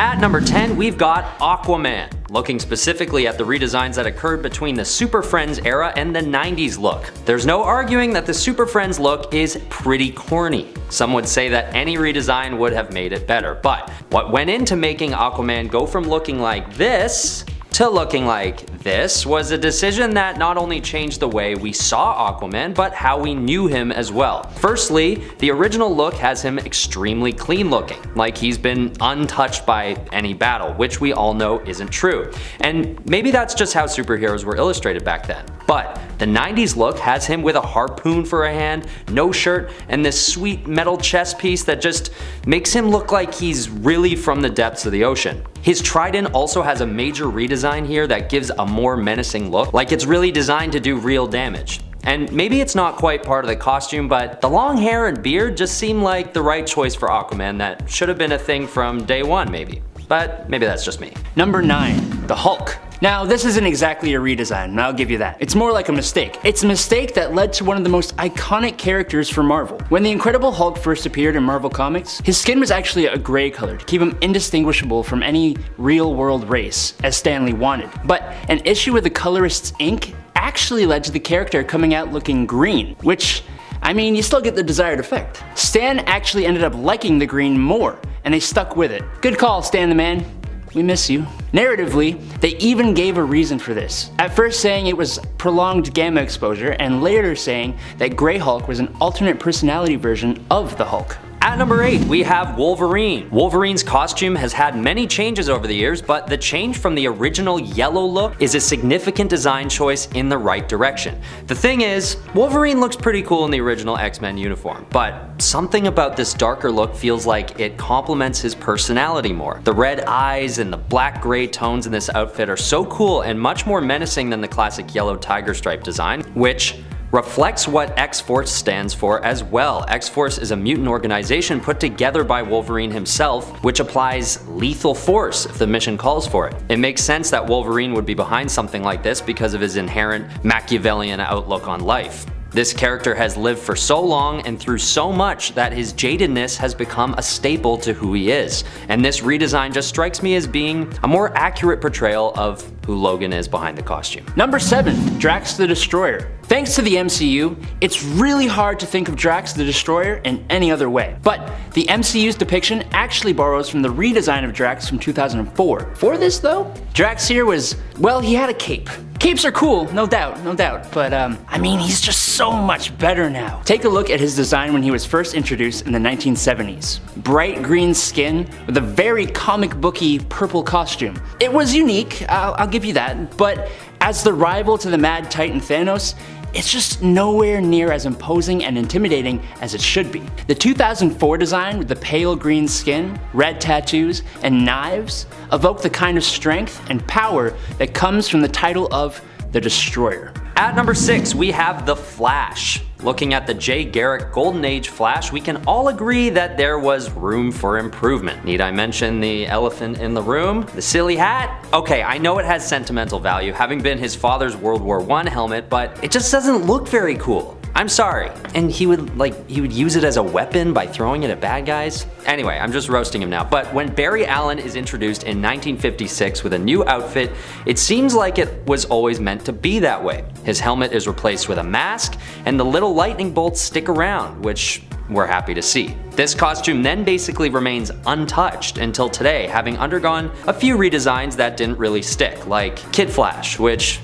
At number 10, we've got Aquaman. Looking specifically at the redesigns that occurred between the Super Friends era and the 90s look. There's no arguing that the Super Friends look is pretty corny. Some would say that any redesign would have made it better, but what went into making Aquaman go from looking like this to looking like this was a decision that not only changed the way we saw Aquaman, but how we knew him as well. Firstly, the original look has him extremely clean looking, like he's been untouched by any battle, which we all know isn't true. And maybe that's just how superheroes were illustrated back then. But the 90s look has him with a harpoon for a hand, no shirt, and this sweet metal chest piece that just makes him look like he's really from the depths of the ocean. His trident also has a major redesign here that gives a more menacing look, like it's really designed to do real damage. And maybe it's not quite part of the costume, but the long hair and beard just seem like the right choice for Aquaman that should have been a thing from day one maybe. But maybe that's just me. Number 9, the Hulk. Now, this isn't exactly a redesign, and I'll give you that. It's more like a mistake. It's a mistake that led to one of the most iconic characters for Marvel. When the Incredible Hulk first appeared in Marvel Comics, his skin was actually a gray color to keep him indistinguishable from any real-world race, as Stan Lee wanted. But an issue with the colorist's ink actually led to the character coming out looking green, which, I mean, you still get the desired effect. Stan actually ended up liking the green more, and they stuck with it. Good call, Stan the man. We miss you. Narratively, they even gave a reason for this. At first saying it was prolonged gamma exposure, and later saying that Grey Hulk was an alternate personality version of the Hulk. At number 8, we have Wolverine. Wolverine's costume has had many changes over the years, but the change from the original yellow look is a significant design choice in the right direction. The thing is, Wolverine looks pretty cool in the original X-Men uniform, but something about this darker look feels like it complements his personality more. The red eyes and the black-gray tones in this outfit are so cool and much more menacing than the classic yellow tiger stripe design, which reflects what X-Force stands for as well. X-Force is a mutant organization put together by Wolverine himself, which applies lethal force if the mission calls for it. It makes sense that Wolverine would be behind something like this because of his inherent Machiavellian outlook on life. This character has lived for so long and through so much that his jadedness has become a staple to who he is. And this redesign just strikes me as being a more accurate portrayal of who Logan is behind the costume. Number 7, Drax the Destroyer. Thanks to the MCU, it's really hard to think of Drax the Destroyer in any other way. But the MCU's depiction actually borrows from the redesign of Drax from 2004. For this though, Drax here was, well, he had a cape. Capes are cool, no doubt, but I mean, he's just so much better now. Take a look at his design when he was first introduced in the 1970s. Bright green skin with a very comic booky purple costume. It was unique, I'll give you that, but as the rival to the Mad Titan Thanos, it's just nowhere near as imposing and intimidating as it should be. The 2004 design with the pale green skin, red tattoos, and knives evoke the kind of strength and power that comes from the title of the Destroyer. At number 6, we have The Flash. Looking at the Jay Garrick Golden Age Flash, we can all agree that there was room for improvement. Need I mention the elephant in the room? The silly hat? Okay, I know it has sentimental value, having been his father's World War I helmet, but it just doesn't look very cool. I'm sorry. And he would use it as a weapon by throwing it at bad guys? Anyway, I'm just roasting him now. But when Barry Allen is introduced in 1956 with a new outfit, it seems like it was always meant to be that way. His helmet is replaced with a mask, and the little lightning bolts stick around, which we're happy to see. This costume then basically remains untouched until today, having undergone a few redesigns that didn't really stick, like Kid Flash, which,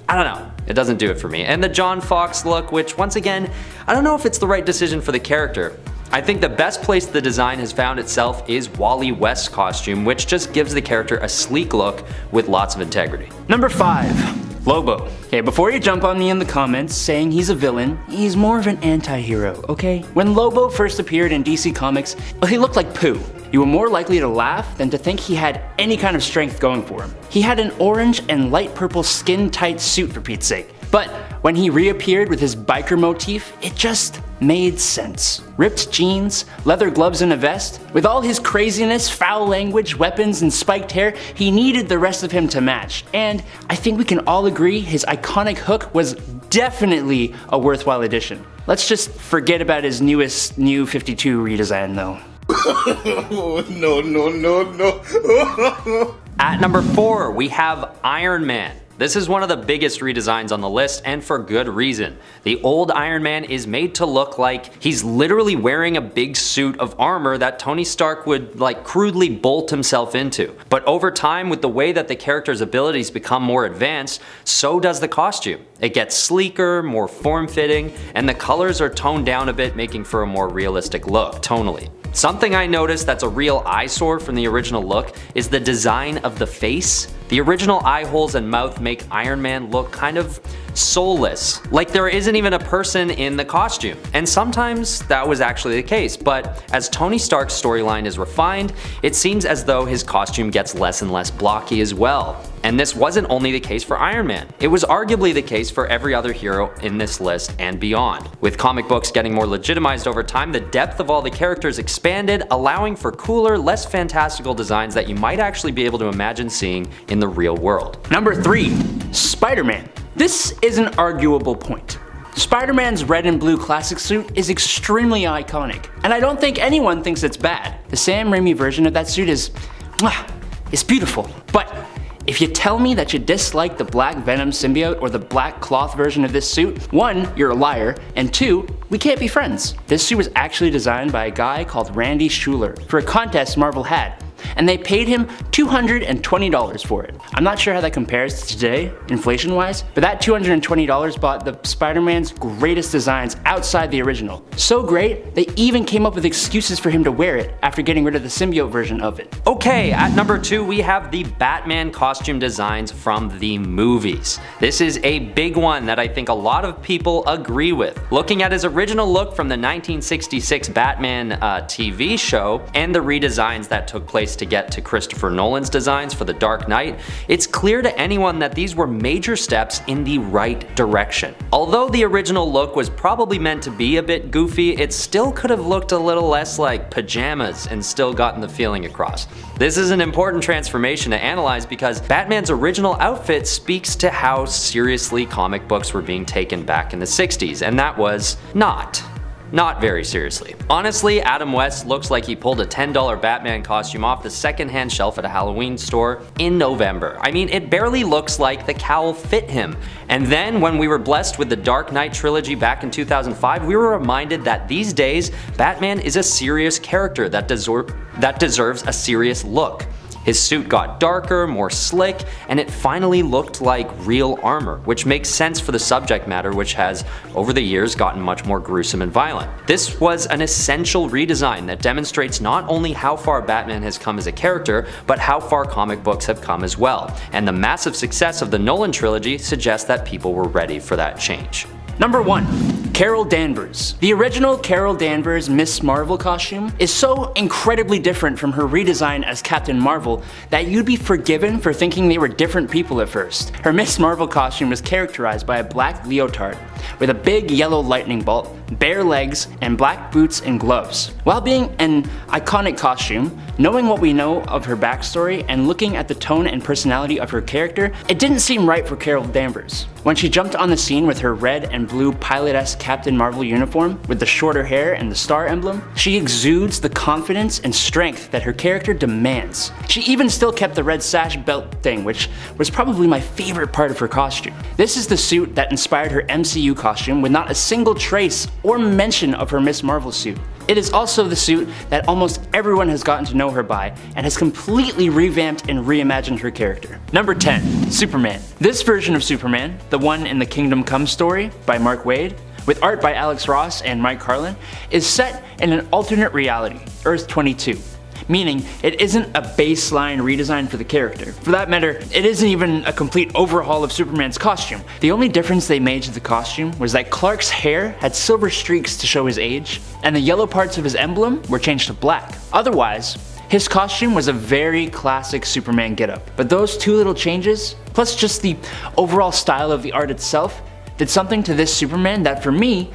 I don't know. It doesn't do it for me. And the John Fox look, which once again, I don't know if it's the right decision for the character. I think the best place the design has found itself is Wally West's costume, which just gives the character a sleek look with lots of integrity. Number 5, Lobo. Okay, before you jump on me in the comments saying he's a villain, he's more of an anti-hero, okay? When Lobo first appeared in DC Comics, he looked like poo. You were more likely to laugh than to think he had any kind of strength going for him. He had an orange and light purple skin-tight suit for Pete's sake. But when he reappeared with his biker motif, it just made sense. Ripped jeans, leather gloves and a vest. With all his craziness, foul language, weapons, and spiked hair, he needed the rest of him to match. And I think we can all agree his iconic hook was definitely a worthwhile addition. Let's just forget about his newest New 52 redesign though. No. At number 4, we have Iron Man. This is one of the biggest redesigns on the list, and for good reason. The old Iron Man is made to look like he's literally wearing a big suit of armor that Tony Stark would crudely bolt himself into. But over time, with the way that the character's abilities become more advanced, so does the costume. It gets sleeker, more form-fitting, and the colors are toned down a bit, making for a more realistic look, tonally. Something I noticed that's a real eyesore from the original look is the design of the face. The original eye holes and mouth make Iron Man look kind of soulless, like there isn't even a person in the costume. And sometimes that was actually the case, but as Tony Stark's storyline is refined, it seems as though his costume gets less and less blocky as well. And this wasn't only the case for Iron Man, it was arguably the case for every other hero in this list and beyond. With comic books getting more legitimized over time, the depth of all the characters expanded, allowing for cooler, less fantastical designs that you might actually be able to imagine seeing in the real world. Number 3. Spider-Man. This is an arguable point. Spider-Man's red and blue classic suit is extremely iconic, and I don't think anyone thinks it's bad. The Sam Raimi version of that suit is beautiful. But if you tell me that you dislike the Black Venom symbiote or the black cloth version of this suit, 1, you're a liar, and 2, we can't be friends. This suit was actually designed by a guy called Randy Schueller for a contest Marvel had, and they paid him $220 for it. I'm not sure how that compares to today, inflation-wise, but that $220 bought the Spider-Man's greatest designs outside the original. So great, they even came up with excuses for him to wear it after getting rid of the symbiote version of it. Okay, at number 2 we have the Batman costume designs from the movies. This is a big one that I think a lot of people agree with. Looking at his original look from the 1966 Batman TV show and the redesigns that took place to get to Christopher Nolan's designs for The Dark Knight, it's clear to anyone that these were major steps in the right direction. Although the original look was probably meant to be a bit goofy, it still could have looked a little less like pajamas and still gotten the feeling across. This is an important transformation to analyze because Batman's original outfit speaks to how seriously comic books were being taken back in the 60s, and that was not very seriously. Honestly, Adam West looks like he pulled a $10 Batman costume off the secondhand shelf at a Halloween store in November. I mean, it barely looks like the cowl fit him. And then when we were blessed with the Dark Knight trilogy back in 2005, we were reminded that these days, Batman is a serious character that deserves a serious look. His suit got darker, more slick, and it finally looked like real armor, which makes sense for the subject matter, which has, over the years, gotten much more gruesome and violent. This was an essential redesign that demonstrates not only how far Batman has come as a character, but how far comic books have come as well. And the massive success of the Nolan trilogy suggests that people were ready for that change. Number 1. Carol Danvers. The original Carol Danvers Miss Marvel costume is so incredibly different from her redesign as Captain Marvel that you'd be forgiven for thinking they were different people at first. Her Miss Marvel costume was characterized by a black leotard with a big yellow lightning bolt, bare legs, and black boots and gloves. While being an iconic costume, knowing what we know of her backstory and looking at the tone and personality of her character, it didn't seem right for Carol Danvers. When she jumped on the scene with her red and blue pilot-esque Captain Marvel uniform with the shorter hair and the star emblem, she exudes the confidence and strength that her character demands. She even still kept the red sash belt thing, which was probably my favorite part of her costume. This is the suit that inspired her MCU costume with not a single trace or mention of her Miss Marvel suit. It is also the suit that almost everyone has gotten to know her by and has completely revamped and reimagined her character. Number 10. Superman. This version of Superman, the one in the Kingdom Come story by Mark Waid, with art by Alex Ross and Mike Carlin, is set in an alternate reality, Earth 22. Meaning, it isn't a baseline redesign for the character. For that matter, it isn't even a complete overhaul of Superman's costume. The only difference they made to the costume was that Clark's hair had silver streaks to show his age, and the yellow parts of his emblem were changed to black. Otherwise, his costume was a very classic Superman getup. But those two little changes, plus just the overall style of the art itself, did something to this Superman that for me,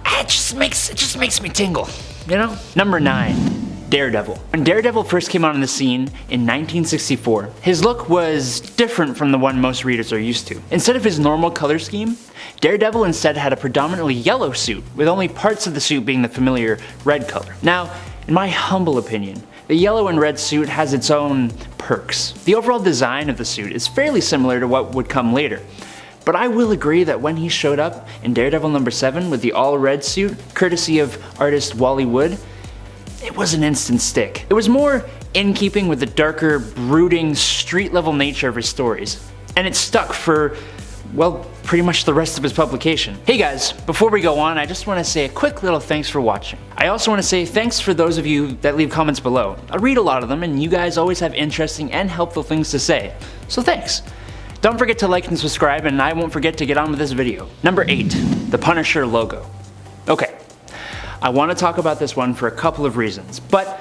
it just makes me tingle, you know? Number 9. Daredevil. When Daredevil first came on the scene in 1964, his look was different from the one most readers are used to. Instead of his normal color scheme, Daredevil instead had a predominantly yellow suit, with only parts of the suit being the familiar red color. Now, In my humble opinion, the yellow and red suit has its own perks. The overall design of the suit is fairly similar to what would come later, but I will agree that when he showed up in Daredevil #7 with the all-red suit, courtesy of artist Wally Wood, it was an instant stick. It was more in keeping with the darker, brooding, street-level nature of his stories, and it stuck for, well, pretty much the rest of his publication. Hey guys, before we go on, I just want to say a quick little thanks for watching. I also want to say thanks for those of you that leave comments below. I read a lot of them, and you guys always have interesting and helpful things to say, so thanks. Don't forget to like and subscribe, and I won't forget to get on with this video. Number 8, the Punisher logo. Okay, I want to talk about this one for a couple of reasons, but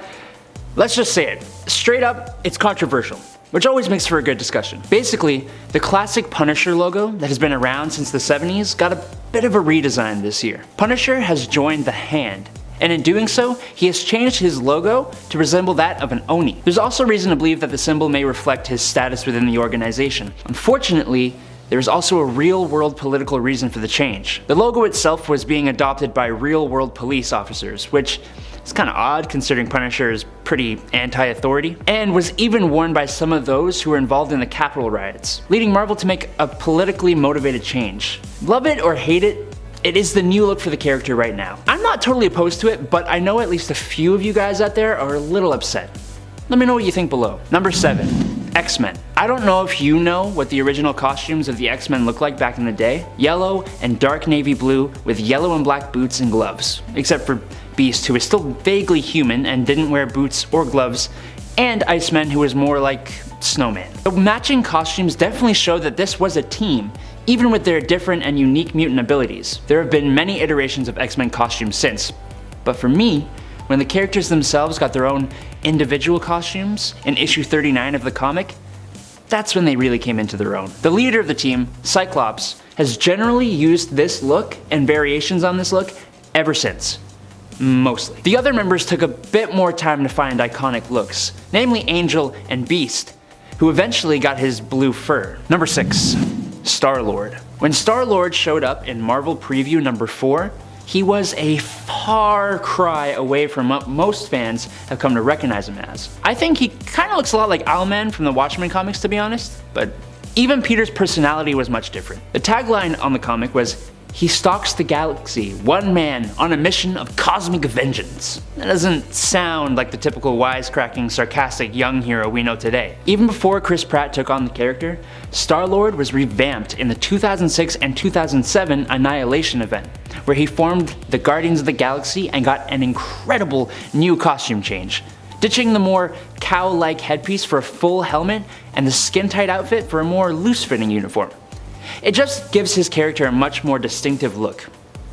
let's just say it. Straight up, it's controversial, which always makes for a good discussion. Basically, the classic Punisher logo that has been around since the 70s got a bit of a redesign this year. Punisher has joined the Hand, and in doing so, he has changed his logo to resemble that of an Oni. There's also reason to believe that the symbol may reflect his status within the organization. Unfortunately, there is also a real-world political reason for the change. The logo itself was being adopted by real-world police officers, which is kind of odd considering Punisher is pretty anti-authority, and was even worn by some of those who were involved in the Capitol riots, leading Marvel to make a politically motivated change. Love it or hate it, it is the new look for the character right now. I'm not totally opposed to it, but I know at least a few of you guys out there are a little upset. Let me know what you think below. Number 7, X-Men. I don't know if you know what the original costumes of the X-Men looked like back in the day. Yellow and dark navy blue with yellow and black boots and gloves, except for Beast, who is still vaguely human and didn't wear boots or gloves, and Iceman, who was more like Snowman. The matching costumes definitely show that this was a team, even with their different and unique mutant abilities. There have been many iterations of X-Men costumes since, but for me, when the characters themselves got their own individual costumes in issue 39 of the comic, that's when they really came into their own. The leader of the team, Cyclops, has generally used this look and variations on this look ever since. Mostly. The other members took a bit more time to find iconic looks, namely Angel and Beast, who eventually got his blue fur. Number 6, Star-Lord. When Star-Lord showed up in Marvel Preview number 4, he was a far cry away from what most fans have come to recognize him as. I think he kinda looks a lot like Owlman from the Watchmen comics, to be honest, but even Peter's personality was much different. The tagline on the comic was, "He stalks the galaxy, one man on a mission of cosmic vengeance." That doesn't sound like the typical wisecracking, sarcastic young hero we know today. Even before Chris Pratt took on the character, Star-Lord was revamped in the 2006 and 2007 Annihilation event, where he formed the Guardians of the Galaxy and got an incredible new costume change, ditching the more cow-like headpiece for a full helmet and the skin-tight outfit for a more loose-fitting uniform. It just gives his character a much more distinctive look,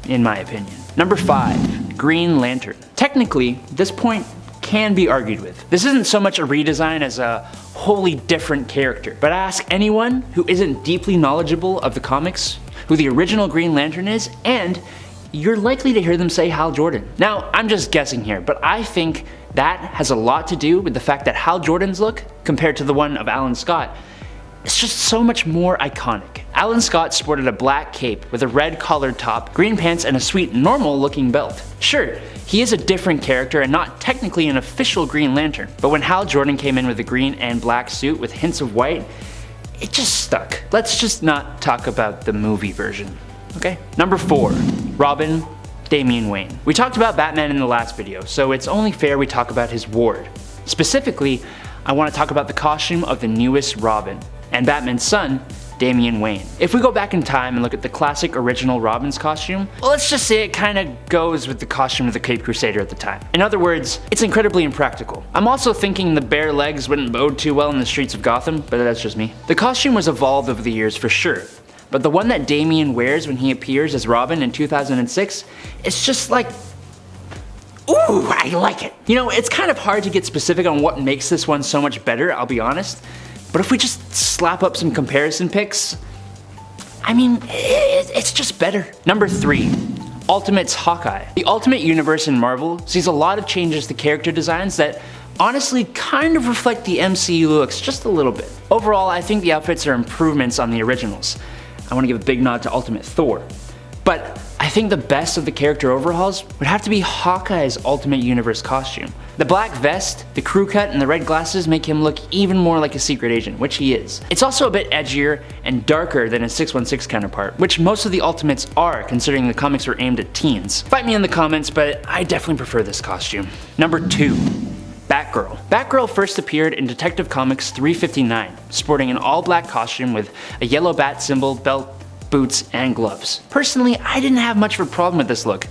in my opinion. Number 5, Green Lantern. Technically, this point can be argued with. This isn't so much a redesign as a wholly different character, but ask anyone who isn't deeply knowledgeable of the comics who the original Green Lantern is, and you're likely to hear them say Hal Jordan. Now, I'm just guessing here, but I think that has a lot to do with the fact that Hal Jordan's look, compared to the one of Alan Scott, is just so much more iconic. Alan Scott sported a black cape with a red collared top, green pants, and a sweet, normal-looking belt. Sure, he is a different character and not technically an official Green Lantern, but when Hal Jordan came in with a green and black suit with hints of white, it just stuck. Let's just not talk about the movie version, okay? Number 4, Robin, Damian Wayne. We talked about Batman in the last video, so it's only fair we talk about his ward. Specifically, I want to talk about the costume of the newest Robin, and Batman's son, Damian Wayne. If we go back in time and look at the classic original Robin's costume, well, let's just say it kinda goes with the costume of the Caped Crusader at the time. In other words, it's incredibly impractical. I'm also thinking the bare legs wouldn't bode too well in the streets of Gotham, but that's just me. The costume was evolved over the years for sure, but the one that Damian wears when he appears as Robin in 2006, it's just like, ooh, I like it. You know, it's kind of hard to get specific on what makes this one so much better, I'll be honest. But if we just slap up some comparison pics, I mean, it's just better. Number 3, Ultimate's Hawkeye. The Ultimate Universe in Marvel sees a lot of changes to character designs that honestly kind of reflect the MCU looks just a little bit. Overall, I think the outfits are improvements on the originals. I want to give a big nod to Ultimate Thor. But I think the best of the character overhauls would have to be Hawkeye's Ultimate Universe costume. The black vest, the crew cut, and the red glasses make him look even more like a secret agent, which he is. It's also a bit edgier and darker than his 616 counterpart, which most of the Ultimates are, considering the comics were aimed at teens. Fight me in the comments, but I definitely prefer this costume. Number 2. Batgirl. Batgirl first appeared in Detective Comics 359, sporting an all-black costume with a yellow bat symbol, belt, boots, and gloves. Personally, I didn't have much of a problem with this look.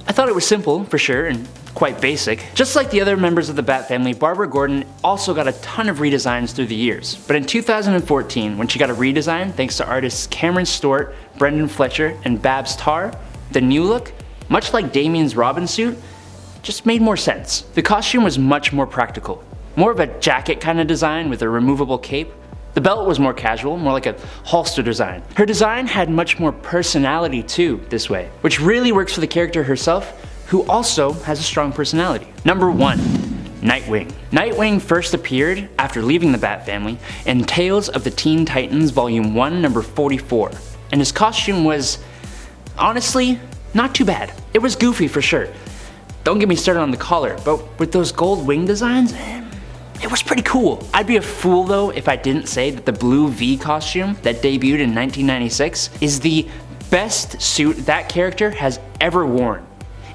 I thought it was simple, for sure, and quite basic. Just like the other members of the Bat family, Barbara Gordon also got a ton of redesigns through the years. But in 2014, when she got a redesign thanks to artists Cameron Stewart, Brendan Fletcher, and Babs Tarr, the new look, much like Damien's Robin suit, just made more sense. The costume was much more practical. More of a jacket kind of design with a removable cape. The belt was more casual, more like a holster design. Her design had much more personality too, this way, which really works for the character herself, who also has a strong personality. Number 1. Nightwing. Nightwing first appeared after leaving the Bat family in Tales of the Teen Titans Volume 1, number 44, and his costume was, honestly, not too bad. It was goofy for sure. Don't get me started on the collar, but with those gold wing designs, it was pretty cool. I'd be a fool though if I didn't say that the blue V costume that debuted in 1996 is the best suit that character has ever worn,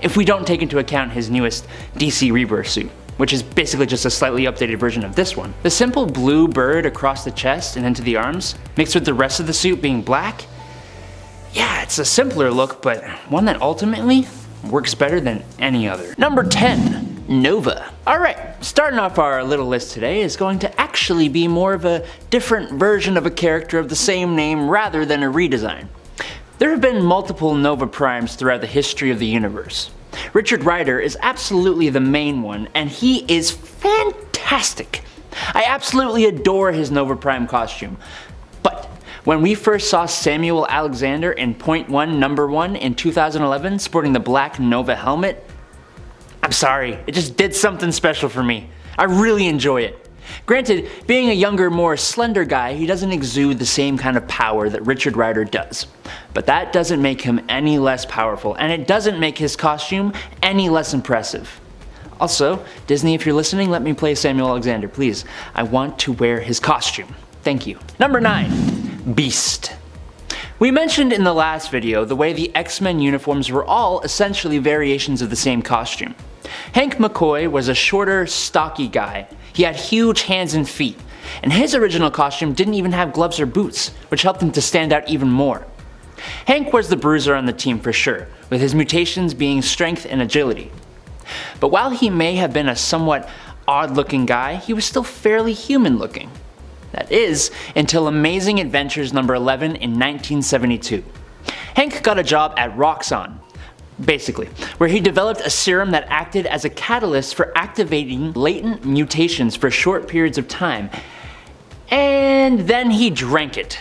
if we don't take into account his newest DC Rebirth suit, which is basically just a slightly updated version of this one. The simple blue bird across the chest and into the arms, mixed with the rest of the suit being black, yeah, it's a simpler look, but one that ultimately works better than any other. Number 10. Nova. Alright, starting off our little list today is going to actually be more of a different version of a character of the same name rather than a redesign. There have been multiple Nova Primes throughout the history of the universe. Richard Rider is absolutely the main one, and he is fantastic. I absolutely adore his Nova Prime costume. But when we first saw Samuel Alexander in Point One, Number 1 in 2011 sporting the black Nova helmet, I'm sorry, it just did something special for me. I really enjoy it. Granted, being a younger, more slender guy, he doesn't exude the same kind of power that Richard Rider does. But that doesn't make him any less powerful, and it doesn't make his costume any less impressive. Also, Disney, if you're listening, let me play Samuel Alexander, please. I want to wear his costume. Thank you. Number 9. Beast. We mentioned in the last video the way the X-Men uniforms were all essentially variations of the same costume. Hank McCoy was a shorter, stocky guy. He had huge hands and feet, and his original costume didn't even have gloves or boots, which helped him to stand out even more. Hank was the bruiser on the team for sure, with his mutations being strength and agility. But while he may have been a somewhat odd-looking guy, he was still fairly human-looking. That is, until Amazing Adventures number 11 in 1972. Hank got a job at Roxxon, basically, where he developed a serum that acted as a catalyst for activating latent mutations for short periods of time, and then he drank it.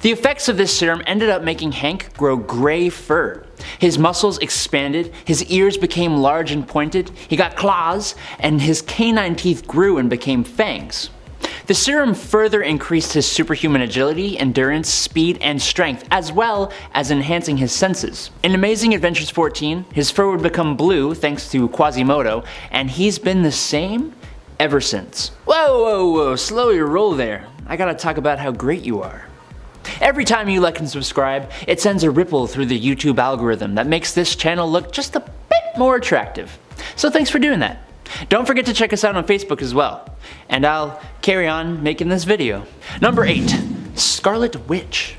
The effects of this serum ended up making Hank grow gray fur. His muscles expanded, his ears became large and pointed, he got claws, and his canine teeth grew and became fangs. The serum further increased his superhuman agility, endurance, speed, and strength, as well as enhancing his senses. In Amazing Adventures 14, his fur would become blue thanks to Quasimodo, and he's been the same ever since. Whoa, slow your roll there. I gotta talk about how great you are. Every time you like and subscribe, it sends a ripple through the YouTube algorithm that makes this channel look just a bit more attractive. So thanks for doing that. Don't forget to check us out on Facebook as well. And I'll carry on making this video. Number 8. Scarlet Witch.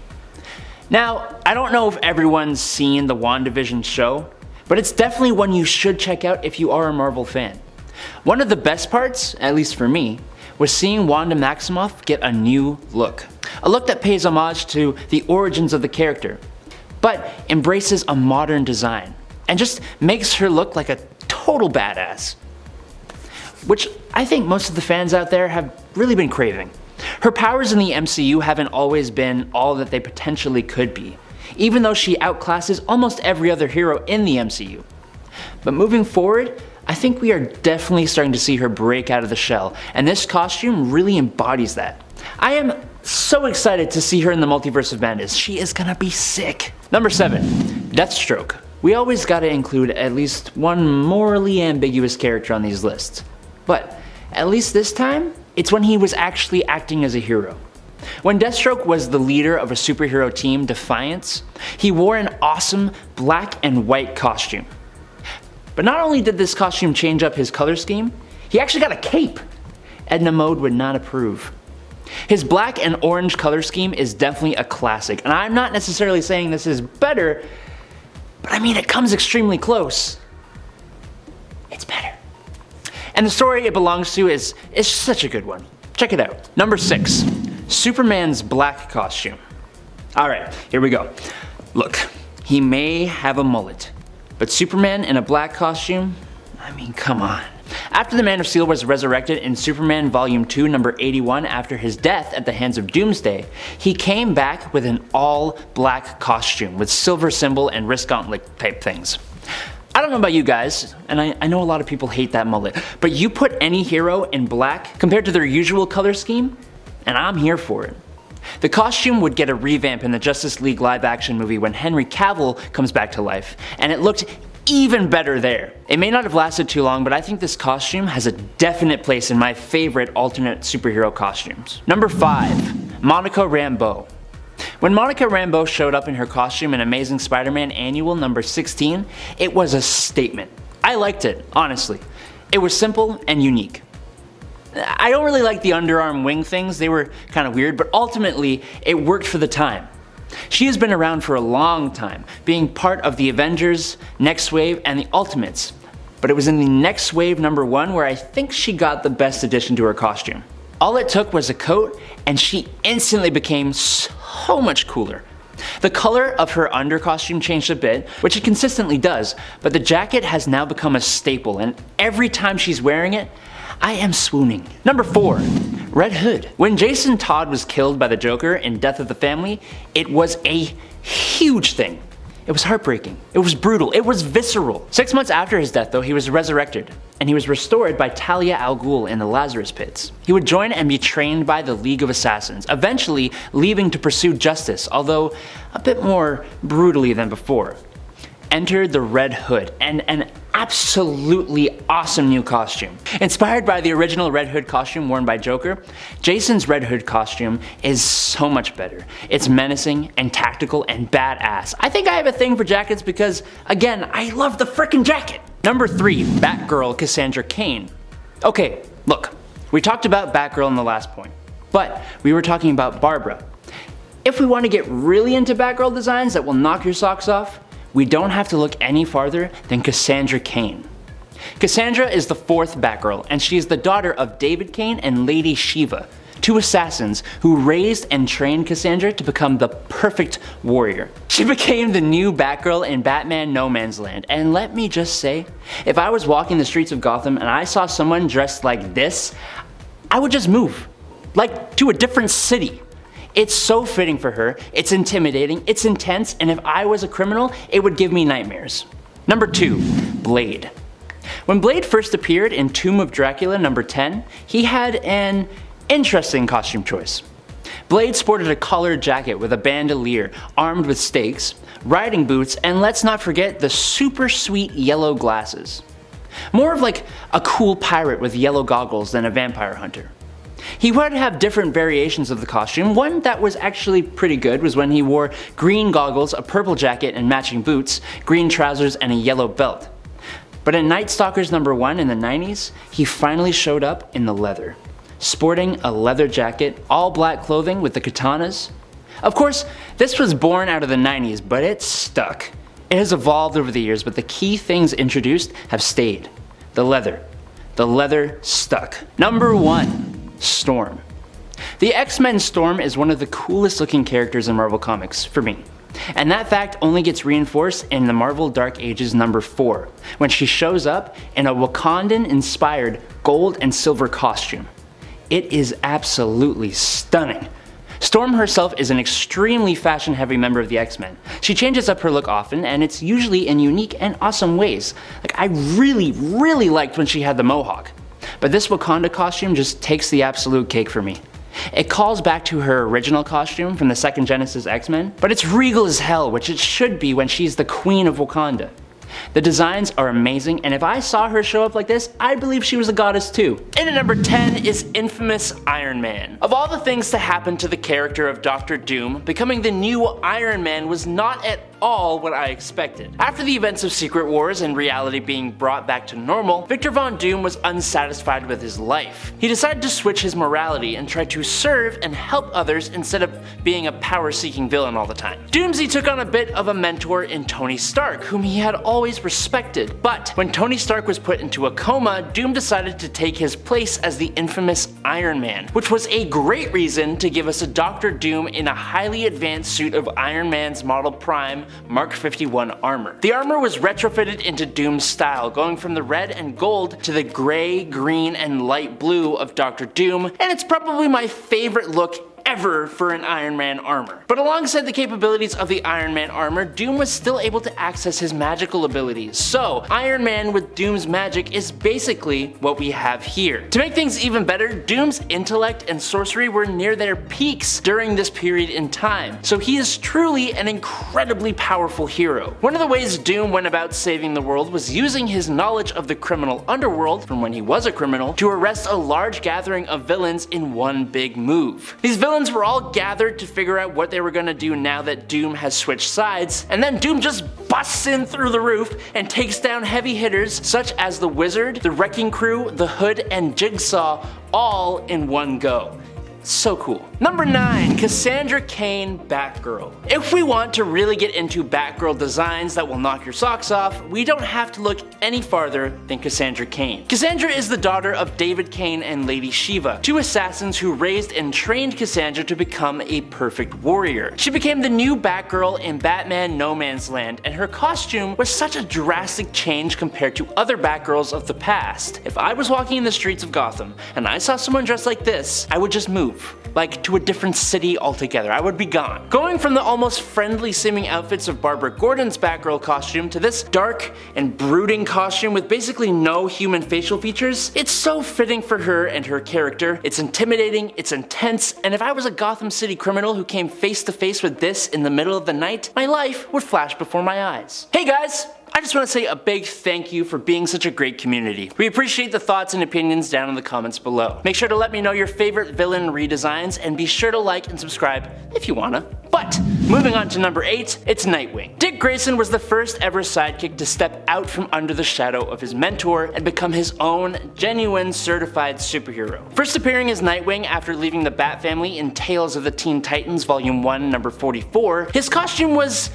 Now, I don't know if everyone's seen the WandaVision show, but it's definitely one you should check out if you are a Marvel fan. One of the best parts, at least for me, was seeing Wanda Maximoff get a new look. A look that pays homage to the origins of the character, but embraces a modern design, and just makes her look like a total badass. Which I think most of the fans out there have really been craving. Her powers in the MCU haven't always been all that they potentially could be, even though she outclasses almost every other hero in the MCU. But moving forward, I think we are definitely starting to see her break out of the shell, and this costume really embodies that. I am so excited to see her in the Multiverse of Madness. She is gonna be sick. Number 7, Deathstroke. We always gotta include at least one morally ambiguous character on these lists. But at least this time, it's when he was actually acting as a hero. When Deathstroke was the leader of a superhero team, Defiance, he wore an awesome black and white costume. But not only did this costume change up his color scheme, he actually got a cape. Edna Mode would not approve. His black and orange color scheme is definitely a classic, and I'm not necessarily saying this is better, but I mean it comes extremely close. It's better. And the story it belongs to is such a good one. Check it out. Number 6, Superman's black costume. Alright, here we go. Look, he may have a mullet, but Superman in a black costume? I mean, come on. After the Man of Steel was resurrected in Superman Volume 2, number 81 after his death at the hands of Doomsday, he came back with an all-black costume with silver symbol and wrist gauntlet type things. I don't know about you guys, and I know a lot of people hate that mullet, but you put any hero in black compared to their usual color scheme, and I'm here for it. The costume would get a revamp in the Justice League live-action movie when Henry Cavill comes back to life, and it looked even better there. It may not have lasted too long, but I think this costume has a definite place in my favorite alternate superhero costumes. Number 5, Monica Rambeau. When Monica Rambeau showed up in her costume in Amazing Spider-Man Annual number 16, it was a statement. I liked it, honestly. It was simple and unique. I don't really like the underarm wing things, they were kind of weird, but ultimately it worked for the time. She has been around for a long time, being part of the Avengers, Next Wave, and the Ultimates. But it was in the Next Wave number 1 where I think she got the best addition to her costume. All it took was a coat, and she instantly became so much cooler. The color of her under costume changed a bit, which it consistently does, but the jacket has now become a staple, and every time she's wearing it, I am swooning. Number 4, Red Hood. When Jason Todd was killed by the Joker in Death of the Family, it was a huge thing. It was heartbreaking, it was brutal, it was visceral. 6 months after his death though, he was resurrected, and he was restored by Talia al Ghul in the Lazarus Pits. He would join and be trained by the League of Assassins, eventually leaving to pursue justice, although a bit more brutally than before. Entered the Red Hood, and an absolutely awesome new costume. Inspired by the original Red Hood costume worn by Joker, Jason's Red Hood costume is so much better. It's menacing and tactical and badass. I think I have a thing for jackets because, again, I love the frickin' jacket. Number 3, Batgirl Cassandra Cain. Okay, look, we talked about Batgirl in the last point, but we were talking about Barbara. If we want to get really into Batgirl designs that will knock your socks off, we don't have to look any farther than Cassandra Cain. Cassandra is the 4th Batgirl, and she is the daughter of David Cain and Lady Shiva, 2 assassins who raised and trained Cassandra to become the perfect warrior. She became the new Batgirl in Batman No Man's Land, and let me just say, if I was walking the streets of Gotham and I saw someone dressed like this, I would just move, like to a different city. It's so fitting for her, it's intimidating, it's intense, and if I was a criminal, it would give me nightmares. Number 2, Blade. When Blade first appeared in Tomb of Dracula number 10, he had an interesting costume choice. Blade sported a collared jacket with a bandolier, armed with stakes, riding boots, and let's not forget the super sweet yellow glasses. More of like a cool pirate with yellow goggles than a vampire hunter. He would have different variations of the costume. One that was actually pretty good was when he wore green goggles, a purple jacket and matching boots, green trousers, and a yellow belt. But in Night Stalkers number 1 in the 90s, he finally showed up in the leather, sporting a leather jacket, all black clothing with the katanas. Of course, this was born out of the 90s, but it stuck. It has evolved over the years, but the key things introduced have stayed. The leather stuck. Number 1. Storm. The X-Men Storm is one of the coolest looking characters in Marvel Comics, for me. And that fact only gets reinforced in the Marvel Dark Ages number 4, when she shows up in a Wakandan-inspired gold and silver costume. It is absolutely stunning. Storm herself is an extremely fashion-heavy member of the X-Men. She changes up her look often, and it's usually in unique and awesome ways. Like, I really liked when she had the mohawk. But this Wakanda costume just takes the absolute cake for me. It calls back to her original costume from the second Genesis X-Men, but it's regal as hell, which it should be when she's the Queen of Wakanda. The designs are amazing, and if I saw her show up like this, I'd believe she was a goddess too. In at number 10 is infamous Iron Man. Of all the things to happen to the character of Dr. Doom, becoming the new Iron Man was not at all what I expected. After the events of Secret Wars and reality being brought back to normal, Victor Von Doom was unsatisfied with his life. He decided to switch his morality and try to serve and help others instead of being a power-seeking villain all the time. Doomsday took on a bit of a mentor in Tony Stark, whom he had always respected, but when Tony Stark was put into a coma, Doom decided to take his place as the infamous Iron Man, which was a great reason to give us a Dr. Doom in a highly advanced suit of Iron Man's Model Prime Mark 51 armor. The armor was retrofitted into Doom's style, going from the red and gold to the gray, green, and light blue of Dr. Doom, and it's probably my favorite look ever for an Iron Man armor. But alongside the capabilities of the Iron Man armor, Doom was still able to access his magical abilities. So Iron Man with Doom's magic is basically what we have here. To make things even better, Doom's intellect and sorcery were near their peaks during this period in time. So he is truly an incredibly powerful hero. One of the ways Doom went about saving the world was using his knowledge of the criminal underworld from when he was a criminal to arrest a large gathering of villains in one big move. These villains were all gathered to figure out what they were gonna do now that Doom has switched sides, and then Doom just busts in through the roof and takes down heavy hitters such as the Wizard, the Wrecking Crew, the Hood, and Jigsaw all in one go. So cool. Number 9, Cassandra Cain Batgirl. If we want to really get into Batgirl designs that will knock your socks off, we don't have to look any farther than Cassandra Cain. Cassandra is the daughter of David Cain and Lady Shiva, two assassins who raised and trained Cassandra to become a perfect warrior. She became the new Batgirl in Batman No Man's Land, and her costume was such a drastic change compared to other Batgirls of the past. If I was walking in the streets of Gotham and I saw someone dressed like this, I would just move. Like to a different city altogether. I would be gone. Going from the almost friendly seeming outfits of Barbara Gordon's Batgirl costume to this dark and brooding costume with basically no human facial features, it's so fitting for her and her character. It's intimidating, it's intense, and if I was a Gotham City criminal who came face to face with this in the middle of the night, my life would flash before my eyes. Hey guys! I just want to say a big thank you for being such a great community. We appreciate the thoughts and opinions down in the comments below. Make sure to let me know your favorite villain redesigns and be sure to like and subscribe if you wanna. But moving on to number 8, it's Nightwing. Dick Grayson was the first ever sidekick to step out from under the shadow of his mentor and become his own genuine certified superhero. First appearing as Nightwing after leaving the Bat family in Tales of the Teen Titans Volume 1 number 44, his costume was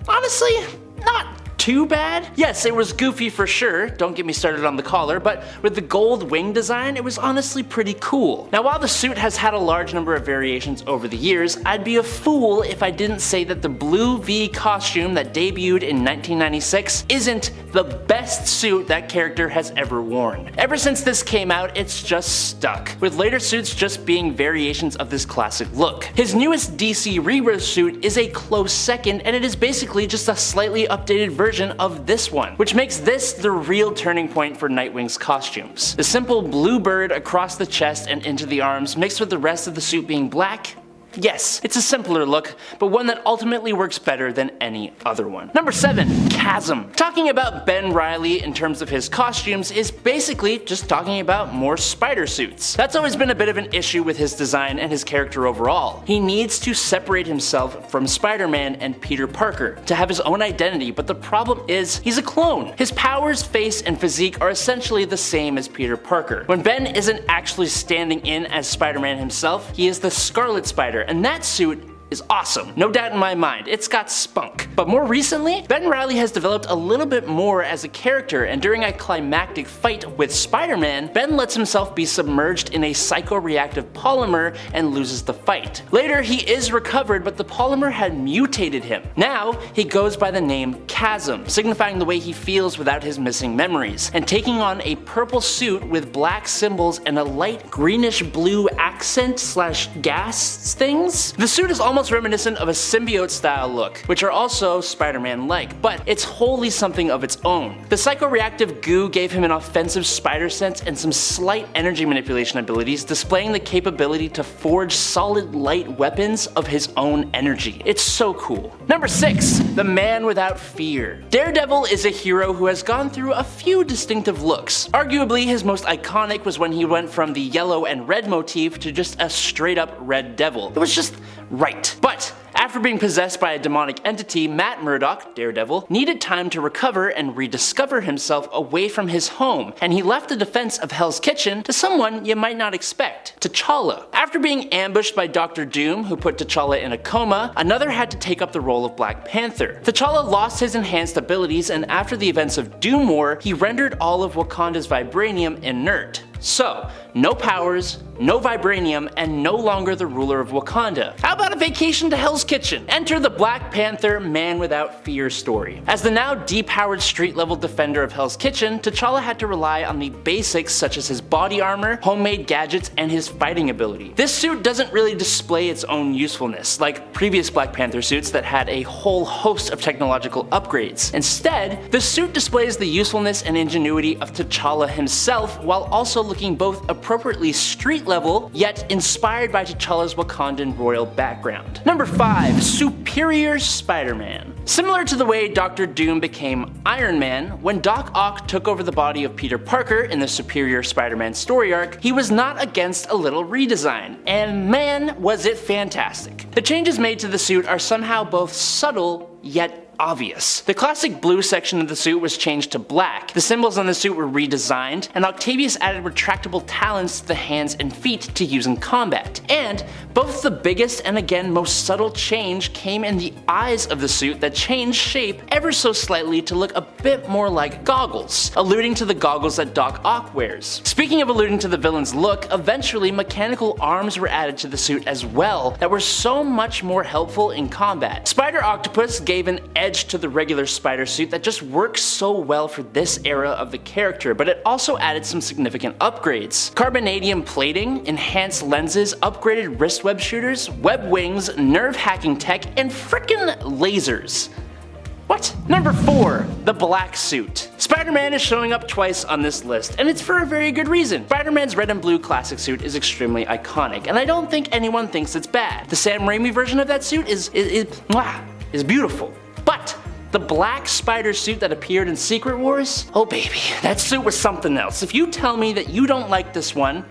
honestly not too bad. Yes, it was goofy for sure, don't get me started on the collar, but with the gold wing design, it was honestly pretty cool. Now while the suit has had a large number of variations over the years, I'd be a fool if I didn't say that the blue V costume that debuted in 1996 isn't the best suit that character has ever worn. Ever since this came out, it's just stuck, with later suits just being variations of this classic look. His newest DC Rebirth suit is a close second, and it is basically just a slightly updated version of this one, which makes this the real turning point for Nightwing's costumes. The simple blue bird across the chest and into the arms mixed with the rest of the suit being black. Yes, it's a simpler look, but one that ultimately works better than any other one. Number 7, Chasm. Talking about Ben Reilly in terms of his costumes is basically just talking about more spider suits. That's always been a bit of an issue with his design and his character overall. He needs to separate himself from Spider-Man and Peter Parker to have his own identity, but the problem is he's a clone. His powers, face, and physique are essentially the same as Peter Parker. When Ben isn't actually standing in as Spider-Man himself, he is the Scarlet Spider, and that suit is awesome. No doubt in my mind, it's got spunk. But more recently, Ben Reilly has developed a little bit more as a character, and during a climactic fight with Spider-Man, Ben lets himself be submerged in a psychoreactive polymer and loses the fight. Later, he is recovered, but the polymer had mutated him. Now, he goes by the name Chasm, signifying the way he feels without his missing memories, and taking on a purple suit with black symbols and a light greenish blue accent / gas things. The suit is almost reminiscent of a symbiote style look, which are also also Spider-Man-like, but it's wholly something of its own. The psychoreactive goo gave him an offensive spider sense and some slight energy manipulation abilities, displaying the capability to forge solid light weapons of his own energy. It's so cool. Number 6. The Man Without Fear. Daredevil is a hero who has gone through a few distinctive looks. Arguably, his most iconic was when he went from the yellow and red motif to just a straight up red devil. It was just right. But after being possessed by a demonic entity, Matt Murdock, Daredevil, needed time to recover and rediscover himself away from his home, and he left the defense of Hell's Kitchen to someone you might not expect, T'Challa. After being ambushed by Dr. Doom, who put T'Challa in a coma, another had to take up the role of Black Panther. T'Challa lost his enhanced abilities, and after the events of Doom War, he rendered all of Wakanda's vibranium inert. So, no powers, no vibranium, and no longer the ruler of Wakanda. How about a vacation to Hell's Kitchen? Enter the Black Panther Man Without Fear story. As the now depowered street-level defender of Hell's Kitchen, T'Challa had to rely on the basics such as his body armor, homemade gadgets, and his fighting ability. This suit doesn't really display its own usefulness, like previous Black Panther suits that had a whole host of technological upgrades. Instead, the suit displays the usefulness and ingenuity of T'Challa himself, while also looking both appropriately street level, yet inspired by T'Challa's Wakandan royal background. Number 5. Superior Spider-Man. Similar to the way Dr. Doom became Iron Man, when Doc Ock took over the body of Peter Parker in the Superior Spider-Man story arc, he was not against a little redesign, and man was it fantastic. The changes made to the suit are somehow both subtle, yet obvious. The classic blue section of the suit was changed to black, the symbols on the suit were redesigned, and Octavius added retractable talons to the hands and feet to use in combat. And both the biggest and again most subtle change came in the eyes of the suit that changed shape ever so slightly to look a bit more like goggles, alluding to the goggles that Doc Ock wears. Speaking of alluding to the villain's look, eventually mechanical arms were added to the suit as well that were so much more helpful in combat. Spider Octopus gave an edge to the regular spider suit that just works so well for this era of the character, but it also added some significant upgrades. Carbonadium plating, enhanced lenses, upgraded wrist web shooters, web wings, nerve hacking tech, and frickin' lasers. What? Number 4. The Black Suit. Spider-Man is showing up twice on this list, and it's for a very good reason. Spider-Man's red and blue classic suit is extremely iconic, and I don't think anyone thinks it's bad. The Sam Raimi version of that suit is beautiful. But the black spider suit that appeared in Secret Wars? Oh baby, that suit was something else. If you tell me that you don't like this one,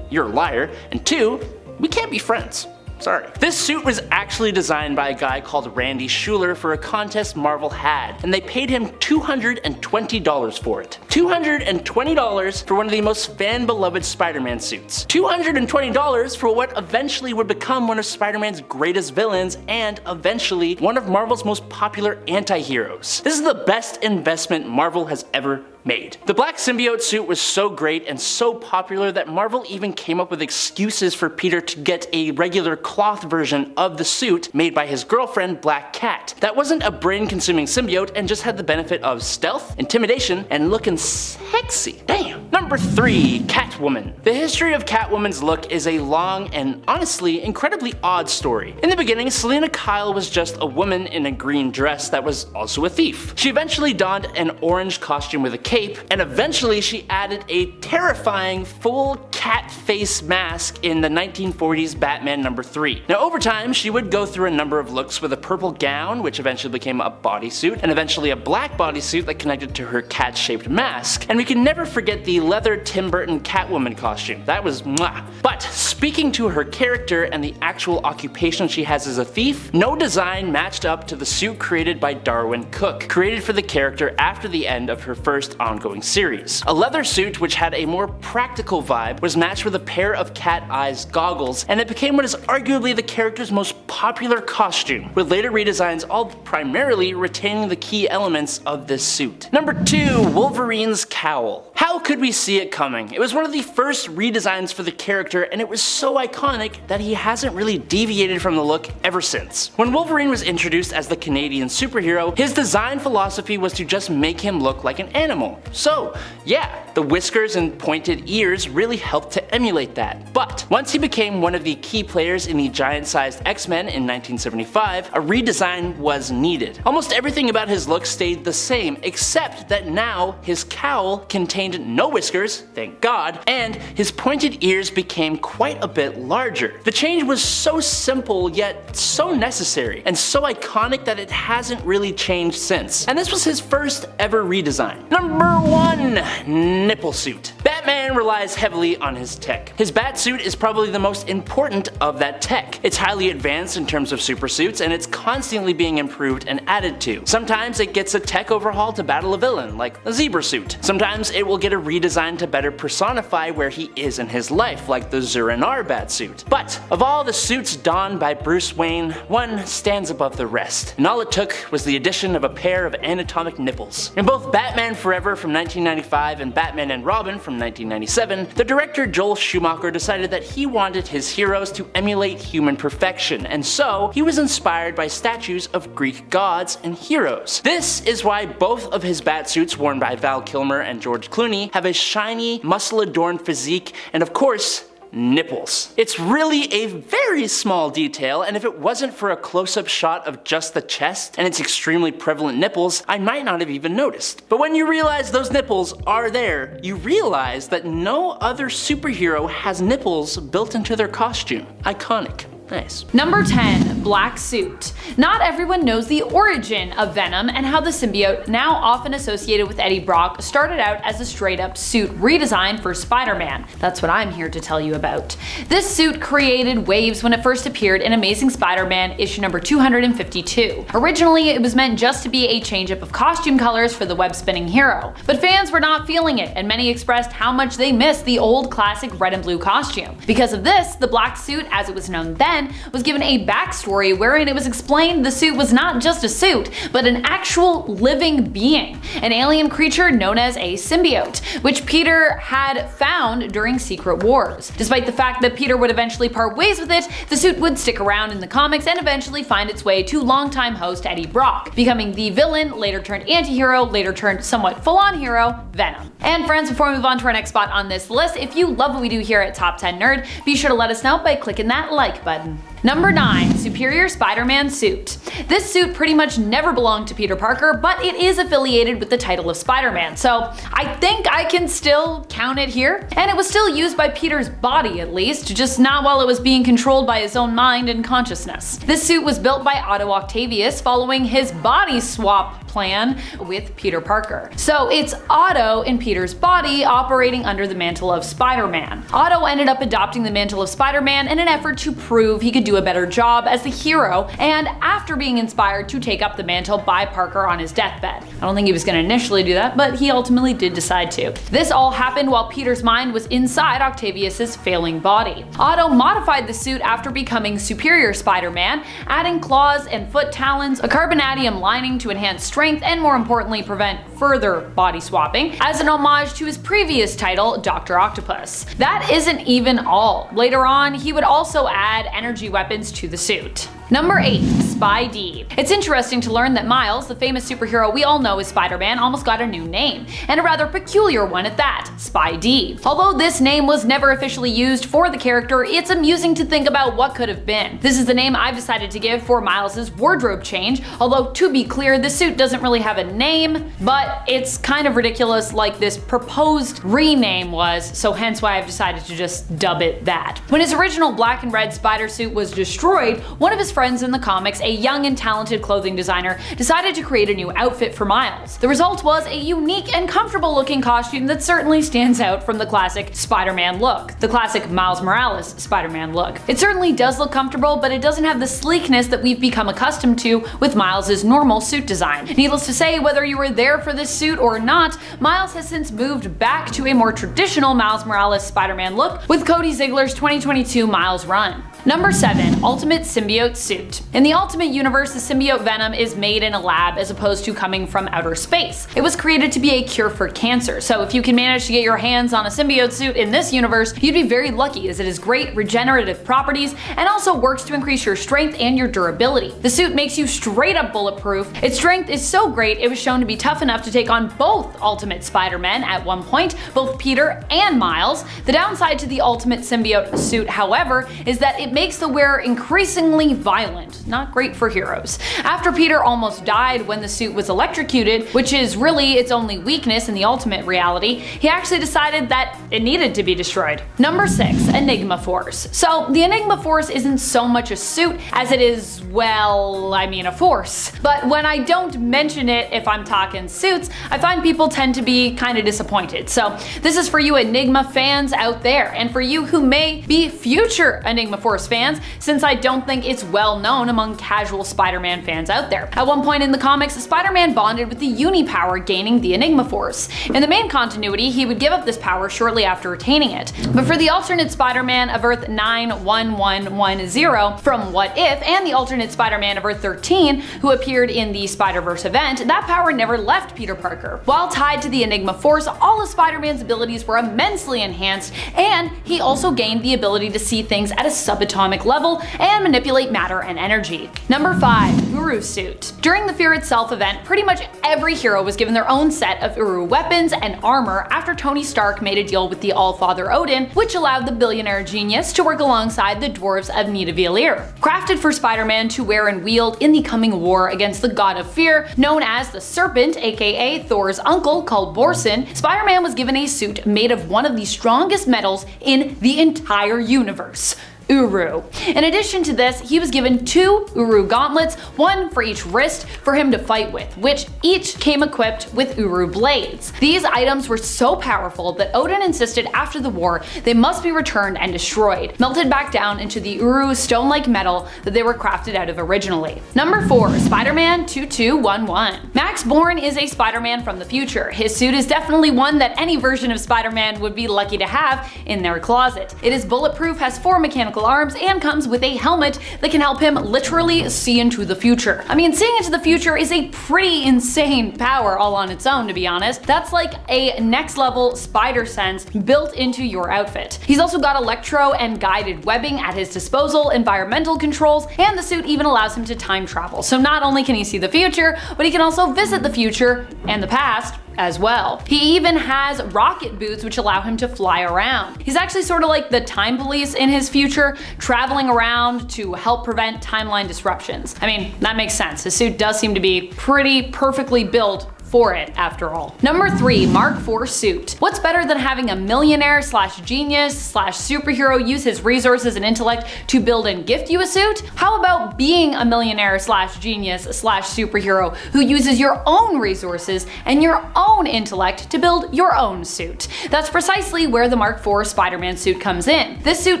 you're a liar, and 2, we can't be friends. Sorry. This suit was actually designed by a guy called Randy Schuler for a contest Marvel had, and they paid him $220 for it. $220 for one of the most fan-beloved Spider-Man suits. $220 for what eventually would become one of Spider-Man's greatest villains and eventually one of Marvel's most popular anti-heroes. This is the best investment Marvel has ever made. The black symbiote suit was so great and so popular that Marvel even came up with excuses for Peter to get a regular cloth version of the suit made by his girlfriend Black Cat. That wasn't a brain-consuming symbiote and just had the benefit of stealth, intimidation, and looking sexy. Damn. Number 3. Catwoman. The history of Catwoman's look is a long and honestly incredibly odd story. In the beginning, Selena Kyle was just a woman in a green dress that was also a thief. She eventually donned an orange costume with a cape, and eventually she added a terrifying full cat face mask in the 1940s Batman number 3. Now over time, she would go through a number of looks with a purple gown, which eventually became a bodysuit, and eventually a black bodysuit that connected to her cat-shaped mask. And we can never forget the leather Tim Burton Catwoman costume. That was mwah. But speaking to her character and the actual occupation she has as a thief, no design matched up to the suit created by Darwyn Cooke, created for the character after the end of her first ongoing series. A leather suit which had a more practical vibe was matched with a pair of cat eyes goggles, and it became what is arguably the character's most popular costume, with later redesigns all primarily retaining the key elements of this suit. Number 2. Wolverine's cowl. How could we see it coming? It was one of the first redesigns for the character, and it was so iconic that he hasn't really deviated from the look ever since. When Wolverine was introduced as the Canadian superhero, his design philosophy was to just make him look like an animal. original. So yeah, the whiskers and pointed ears really helped to emulate that. But once he became one of the key players in the giant-sized X-Men in 1975, a redesign was needed. Almost everything about his look stayed the same, except that now his cowl contained no whiskers, thank God, and his pointed ears became quite a bit larger. The change was so simple yet so necessary, and so iconic that it hasn't really changed since. And this was his first ever redesign. Number 1. Nipple suit. Batman relies heavily on his tech. His bat suit is probably the most important of that tech. It's highly advanced in terms of super suits, and it's constantly being improved and added to. Sometimes it gets a tech overhaul to battle a villain, like a zebra suit. Sometimes it will get a redesign to better personify where he is in his life, like the Zur-En-Arrh bat suit. But of all the suits donned by Bruce Wayne, one stands above the rest, and all it took was the addition of a pair of anatomic nipples. In both Batman Forever from 1995 and Batman and Robin from 1997, the director Joel Schumacher decided that he wanted his heroes to emulate human perfection, and so he was inspired by statues of Greek gods and heroes. This is why both of his batsuits worn by Val Kilmer and George Clooney have a shiny, muscle-adorned physique and, of course, nipples. It's really a very small detail, and if it wasn't for a close-up shot of just the chest and its extremely prevalent nipples, I might not have even noticed. But when you realize those nipples are there, you realize that no other superhero has nipples built into their costume. Iconic. Nice. Number 10. Black suit. Not everyone knows the origin of Venom and how the symbiote, now often associated with Eddie Brock, started out as a straight-up suit redesign for Spider-Man. That's what I'm here to tell you about. This suit created waves when it first appeared in Amazing Spider-Man issue number 252. Originally, it was meant just to be a change-up of costume colors for the web-spinning hero, but fans were not feeling it, and many expressed how much they missed the old classic red and blue costume. Because of this, the black suit, as it was known then, was given a backstory wherein it was explained the suit was not just a suit, but an actual living being, an alien creature known as a symbiote, which Peter had found during Secret Wars. Despite the fact that Peter would eventually part ways with it, the suit would stick around in the comics and eventually find its way to longtime host Eddie Brock, becoming the villain, later turned anti-hero, later turned somewhat full-on hero, Venom. And friends, before we move on to our next spot on this list, if you love what we do here at Top 10 Nerd, be sure to let us know by clicking that like button. Number 9. Superior Spider-Man suit. This suit pretty much never belonged to Peter Parker, but it is affiliated with the title of Spider-Man, so I think I can still count it here. And it was still used by Peter's body at least, just not while it was being controlled by his own mind and consciousness. This suit was built by Otto Octavius following his body swap plan with Peter Parker. So it's Otto in Peter's body operating under the mantle of Spider-Man. Otto ended up adopting the mantle of Spider-Man in an effort to prove he could do a better job as the hero, and after being inspired to take up the mantle by Parker on his deathbed. I don't think he was going to initially do that, but he ultimately did decide to. This all happened while Peter's mind was inside Octavius's failing body. Otto modified the suit after becoming Superior Spider-Man, adding claws and foot talons, a carbonadium lining to enhance strength, and more importantly prevent further body swapping, as an homage to his previous title, Dr. Octopus. That isn't even all. Later on, he would also add energy weapons to the suit. Number 8. Spidey. It's interesting to learn that Miles, the famous superhero we all know as Spider-Man, almost got a new name, and a rather peculiar one at that, Spidey. Although this name was never officially used for the character, it's amusing to think about what could have been. This is the name I've decided to give for Miles' wardrobe change, although to be clear, the suit doesn't really have a name, but it's kind of ridiculous like this proposed rename was, so hence why I've decided to just dub it that. When his original black and red spider suit was destroyed, one of his friends in the comics, a young and talented clothing designer, decided to create a new outfit for Miles. The result was a unique and comfortable looking costume that certainly stands out from the classic Spider-Man look, the classic Miles Morales Spider-Man look. It certainly does look comfortable, but it doesn't have the sleekness that we've become accustomed to with Miles' normal suit design. Needless to say, whether you were there for this suit or not, Miles has since moved back to a more traditional Miles Morales Spider-Man look with Cody Ziegler's 2022 Miles run. Number 7. Ultimate Symbiote Suit. In the Ultimate Universe, the symbiote Venom is made in a lab as opposed to coming from outer space. It was created to be a cure for cancer, so if you can manage to get your hands on a symbiote suit in this universe, you'd be very lucky as it has great regenerative properties and also works to increase your strength and your durability. The suit makes you straight up bulletproof. Its strength is so great it was shown to be tough enough to take on both Ultimate Spider-Man at one point, both Peter and Miles. The downside to the Ultimate Symbiote suit, however, is that it makes the wearer increasingly violent. Not great for heroes. After Peter almost died when the suit was electrocuted, which is really its only weakness in the Ultimate reality, he actually decided that it needed to be destroyed. Number 6. Enigma Force. So the Enigma Force isn't so much a suit as it is, well, I mean a force. But when I don't mention it if I'm talking suits, I find people tend to be kind of disappointed. So this is for you Enigma fans out there, and for you who may be future Enigma Force fans, since I don't think it's well known among casual Spider-Man fans out there. At one point in the comics, Spider-Man bonded with the Unipower, gaining the Enigma Force. In the main continuity, he would give up this power shortly after attaining it. But for the alternate Spider-Man of Earth 91110 from What If, and the alternate Spider-Man of Earth 13, who appeared in the Spider-Verse event, that power never left Peter Parker. While tied to the Enigma Force, all of Spider-Man's abilities were immensely enhanced, and he also gained the ability to see things at a subatomic level and manipulate matter and energy. Number 5. Uru Suit. During the Fear Itself event, pretty much every hero was given their own set of Uru weapons and armor after Tony Stark made a deal with the Allfather Odin, which allowed the billionaire genius to work alongside the dwarves of Nidavellir. Crafted for Spider-Man to wear and wield in the coming war against the God of Fear, known as the Serpent, aka Thor's uncle, called Borson, Spider-Man was given a suit made of one of the strongest metals in the entire universe: Uru. In addition to this, he was given 2 Uru gauntlets, one for each wrist, for him to fight with, which each came equipped with Uru blades. These items were so powerful that Odin insisted after the war they must be returned and destroyed, melted back down into the Uru stone-like metal that they were crafted out of originally. Number 4. Spider-Man 2211. Max Bourne is a Spider-Man from the future. His suit is definitely one that any version of Spider-Man would be lucky to have in their closet. It is bulletproof, has 4 mechanical arms, and comes with a helmet that can help him literally see into the future. I mean, seeing into the future is a pretty insane power all on its own, to be honest. That's like a next level spider sense built into your outfit. He's also got electro and guided webbing at his disposal, environmental controls, and the suit even allows him to time travel. So not only can he see the future, but he can also visit the future and the past as well. He even has rocket boots which allow him to fly around. He's actually sort of like the time police in his future, traveling around to help prevent timeline disruptions. I mean, that makes sense. His suit does seem to be pretty perfectly built for it, after all. Number 3. Mark IV Suit. What's better than having a millionaire slash genius slash superhero use his resources and intellect to build and gift you a suit? How about being a millionaire slash genius slash superhero who uses your own resources and your own intellect to build your own suit? That's precisely where the Mark IV Spider-Man suit comes in. This suit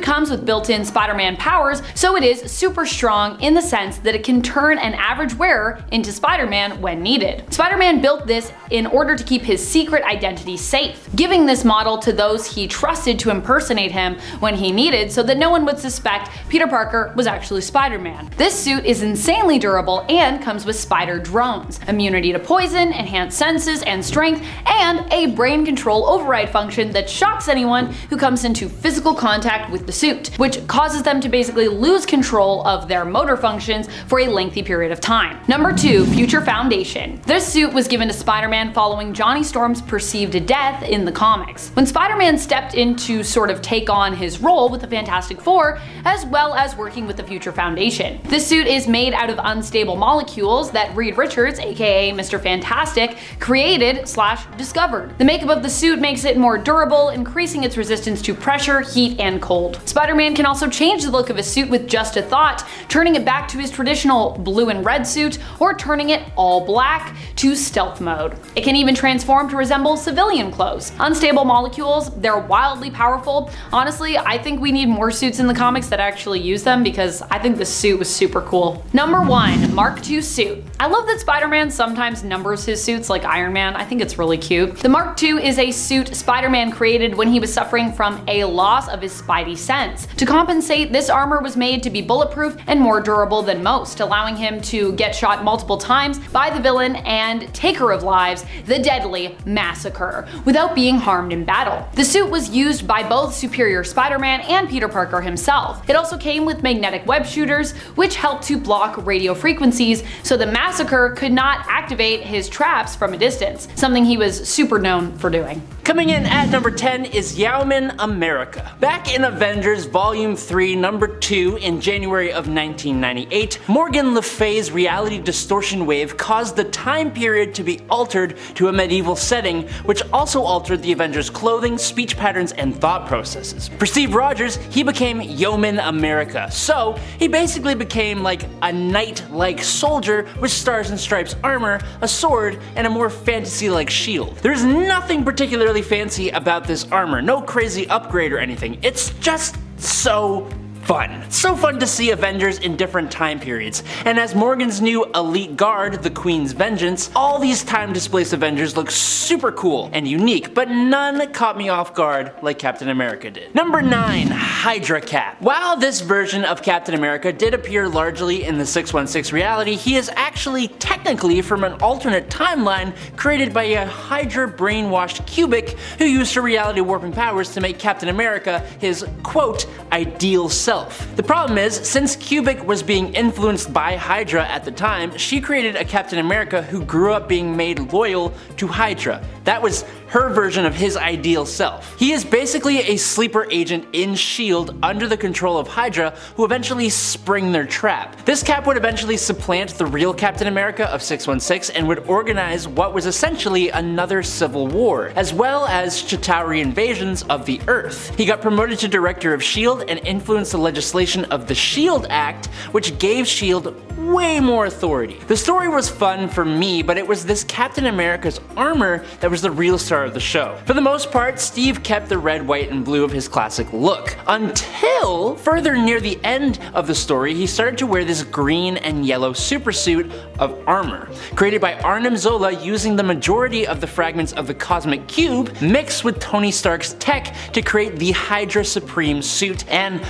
comes with built-in Spider-Man powers, so it is super strong in the sense that it can turn an average wearer into Spider-Man when needed. Spider-Man built this in order to keep his secret identity safe, giving this model to those he trusted to impersonate him when he needed so that no one would suspect Peter Parker was actually Spider-Man. This suit is insanely durable and comes with spider drones, immunity to poison, enhanced senses and strength, and a brain control override function that shocks anyone who comes into physical contact with the suit, which causes them to basically lose control of their motor functions for a lengthy period of time. Number 2. Future Foundation. This suit was given to Spider-Man following Johnny Storm's perceived death in the comics. When Spider-Man stepped in to sort of take on his role with the Fantastic Four, as well as working with the Future Foundation. This suit is made out of unstable molecules that Reed Richards, aka Mr. Fantastic, created slash discovered. The makeup of the suit makes it more durable, increasing its resistance to pressure, heat, and cold. Spider-Man can also change the look of his suit with just a thought, turning it back to his traditional blue and red suit, or turning it all black to stealth mode. It can even transform to resemble civilian clothes. Unstable molecules, they're wildly powerful. Honestly, I think we need more suits in the comics that actually use them because I think this suit was super cool. Number 1, Mark II suit. I love that Spider-Man sometimes numbers his suits like Iron Man. I think it's really cute. The Mark II is a suit Spider-Man created when he was suffering from a loss of his spidey sense. To compensate, this armor was made to be bulletproof and more durable than most, allowing him to get shot multiple times by the villain and taker of lives, the deadly Massacre, without being harmed in battle. The suit was used by both Superior Spider-Man and Peter Parker himself. It also came with magnetic web shooters, which helped to block radio frequencies so the Massacre could not activate his traps from a distance, something he was super known for doing. Coming in at number 10 is Yeoman America. Back in Avengers Volume 3, number 2 in January of 1998, Morgan Le Fay's reality distortion wave caused the time period to be altered to a medieval setting, which also altered the Avengers' clothing, speech patterns, and thought processes. For Steve Rogers, he became Yeoman America, so he basically became like a knight-like soldier with stars and stripes armor, a sword, and a more fantasy-like shield. There's nothing particularly fancy about this armor, no crazy upgrade or anything, it's just so fun. So fun to see Avengers in different time periods, and as Morgan's new elite guard, the Queen's Vengeance, all these time-displaced Avengers look super cool and unique, but none caught me off guard like Captain America did. Number 9, Hydra Cap. While this version of Captain America did appear largely in the 616 reality, he is actually technically from an alternate timeline created by a Hydra brainwashed Cubic who used her reality warping powers to make Captain America his, quote, ideal self. The problem is, since Cubic was being influenced by Hydra at the time, she created a Captain America who grew up being made loyal to Hydra. That was her version of his ideal self. He is basically a sleeper agent in S.H.I.E.L.D. under the control of Hydra, who eventually spring their trap. This Cap would eventually supplant the real Captain America of 616 and would organize what was essentially another civil war, as well as Chitauri invasions of the Earth. He got promoted to director of S.H.I.E.L.D. and influenced the legislation of the S.H.I.E.L.D. Act, which gave S.H.I.E.L.D. way more authority. The story was fun for me, but it was this Captain America's armor that was the real star of the show. For the most part, Steve kept the red, white, and blue of his classic look, until further near the end of the story he started to wear this green and yellow supersuit of armor, created by Arnim Zola using the majority of the fragments of the Cosmic Cube mixed with Tony Stark's tech to create the Hydra Supreme suit, and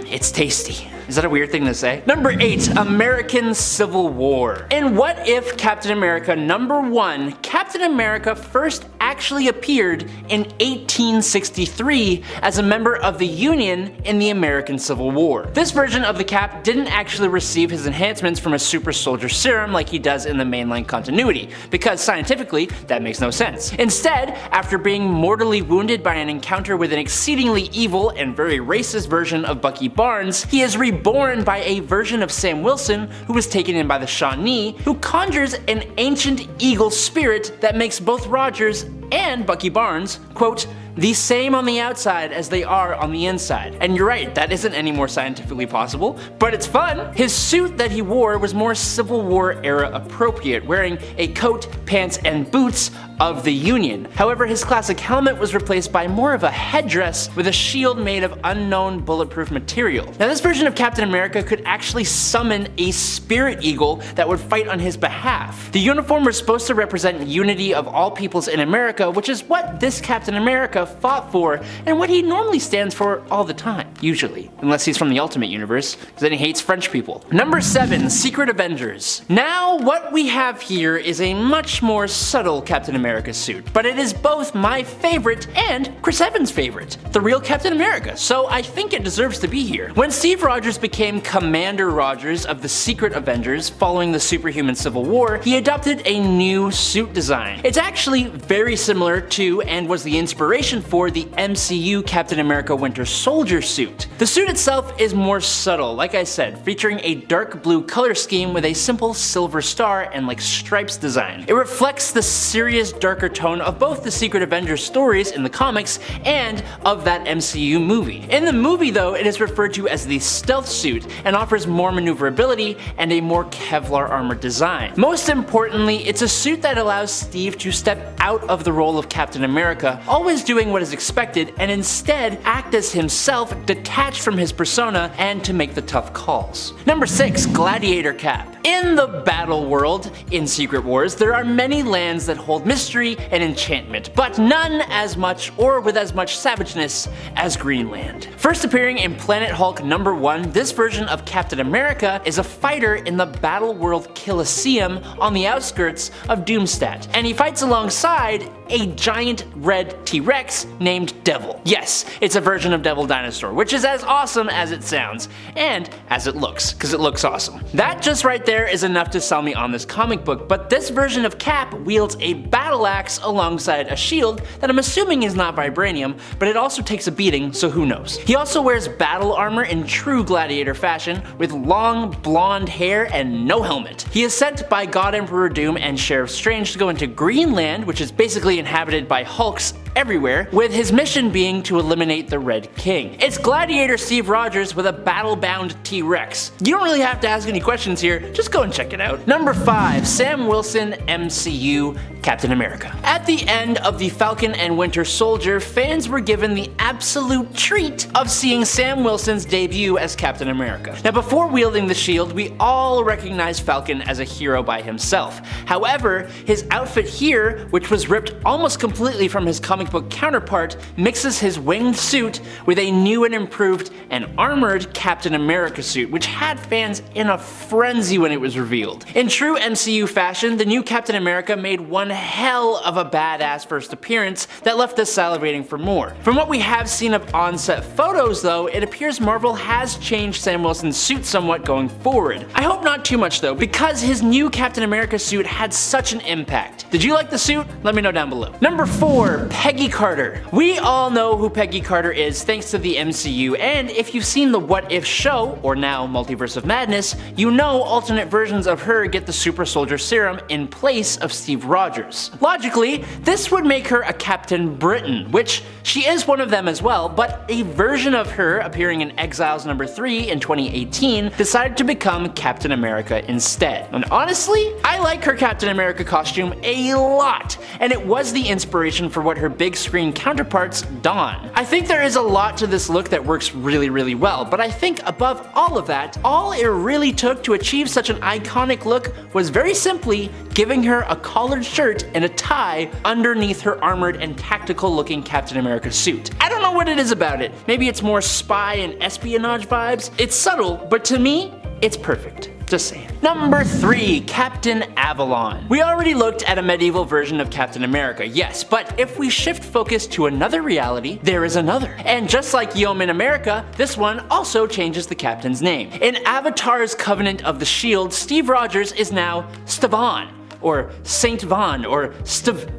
it's tasty. Is that a weird thing to say? Number 8, American Civil War. In What If Captain America number 1, Captain America first actually appeared in 1863 as a member of the Union in the American Civil War. This version of the Cap didn't actually receive his enhancements from a super soldier serum like he does in the mainline continuity, because scientifically that makes no sense. Instead, after being mortally wounded by an encounter with an exceedingly evil and very racist version of Bucky Barnes, he is reborn by a version of Sam Wilson who was taken in by the Shawnee, who conjures an ancient eagle spirit that makes both Rogers and Bucky Barnes, quote, the same on the outside as they are on the inside. And you're right, that isn't any more scientifically possible, but it's fun. His suit that he wore was more Civil War era appropriate, wearing a coat, pants, and boots of the Union. However, his classic helmet was replaced by more of a headdress with a shield made of unknown bulletproof material. Now, this version of Captain America could actually summon a spirit eagle that would fight on his behalf. The uniform was supposed to represent unity of all peoples in America, which is what this Captain America fought for and what he normally stands for all the time, usually, unless he's from the Ultimate Universe, because then he hates French people. Number 7, Secret Avengers. Now, what we have here is a much more subtle Captain America suit, but it is both my favorite and Chris Evans' favorite, the real Captain America, so I think it deserves to be here. When Steve Rogers became Commander Rogers of the Secret Avengers following the Superhuman Civil War, he adopted a new suit design. It's actually very similar to and was the inspiration for the MCU Captain America Winter Soldier suit. The suit itself is more subtle, like I said, featuring a dark blue color scheme with a simple silver star and like stripes design. It reflects the serious darker tone of both the Secret Avengers stories in the comics and of that MCU movie. In the movie though, it is referred to as the stealth suit and offers more maneuverability and a more Kevlar armor design. Most importantly, it's a suit that allows Steve to step out of the role of Captain America, always doing what is expected, and instead act as himself, detached from his persona, and to make the tough calls. Number 6. Gladiator Cap. In the battle world, in Secret Wars, there are many lands that hold mystery and enchantment, but none as much or with as much savageness as Greenland. First appearing in Planet Hulk number 1, this version of Captain America is a fighter in the battle world Colosseum on the outskirts of Doomstat, and he fights alongside a giant red T-Rex named Devil. Yes, it's a version of Devil Dinosaur, which is as awesome as it sounds, and as it looks, because it looks awesome. That just right there is enough to sell me on this comic book, but this version of Cap wields a battle axe alongside a shield that I'm assuming is not vibranium, but it also takes a beating, so who knows. He also wears battle armor in true gladiator fashion, with long blonde hair and no helmet. He is sent by God Emperor Doom and Sheriff Strange to go into Greenland, which is basically inhabited by Hulks everywhere, with his mission being to eliminate the Red King. It's Gladiator Steve Rogers with a battle-bound T-Rex. You don't really have to ask any questions here, just go and check it out. Number 5. Sam Wilson MCU Captain America. At the end of the Falcon and Winter Soldier, fans were given the absolute treat of seeing Sam Wilson's debut as Captain America. Now before wielding the shield, we all recognized Falcon as a hero by himself. However, his outfit here, which was ripped almost completely from his comic book counterpart, mixes his winged suit with a new and improved and armored Captain America suit, which had fans in a frenzy when it was revealed. In true MCU fashion, the new Captain America made one hell of a badass first appearance that left us salivating for more. From what we have seen of on-set photos though, it appears Marvel has changed Sam Wilson's suit somewhat going forward. I hope not too much though, because his new Captain America suit had such an impact. Did you like the suit? Let me know down below. Number 4. Peggy Carter. We all know who Peggy Carter is thanks to the MCU, and if you've seen the What If show, or now Multiverse of Madness, you know alternate versions of her get the Super Soldier Serum in place of Steve Rogers. Logically, this would make her a Captain Britain, which she is one of them as well, but a version of her appearing in Exiles number 3 in 2018 decided to become Captain America instead. And honestly, I like her Captain America costume a lot, and it was the inspiration for what her big screen counterparts don. I think there is a lot to this look that works really well, but I think above all of that, all it really took to achieve such an iconic look was very simply giving her a collared shirt and a tie underneath her armored and tactical looking Captain America suit. I don't know what it is about it. Maybe it's more spy and espionage vibes. It's subtle, but to me, it's perfect. Just saying. Number 3. Captain Avalon. We already looked at a medieval version of Captain America, yes, but if we shift focus to another reality, there is another. And just like Yeoman America, this one also changes the captain's name. In Avatar's Covenant of the Shield, Steve Rogers is now Stevan, or Saint Van, or Stevan.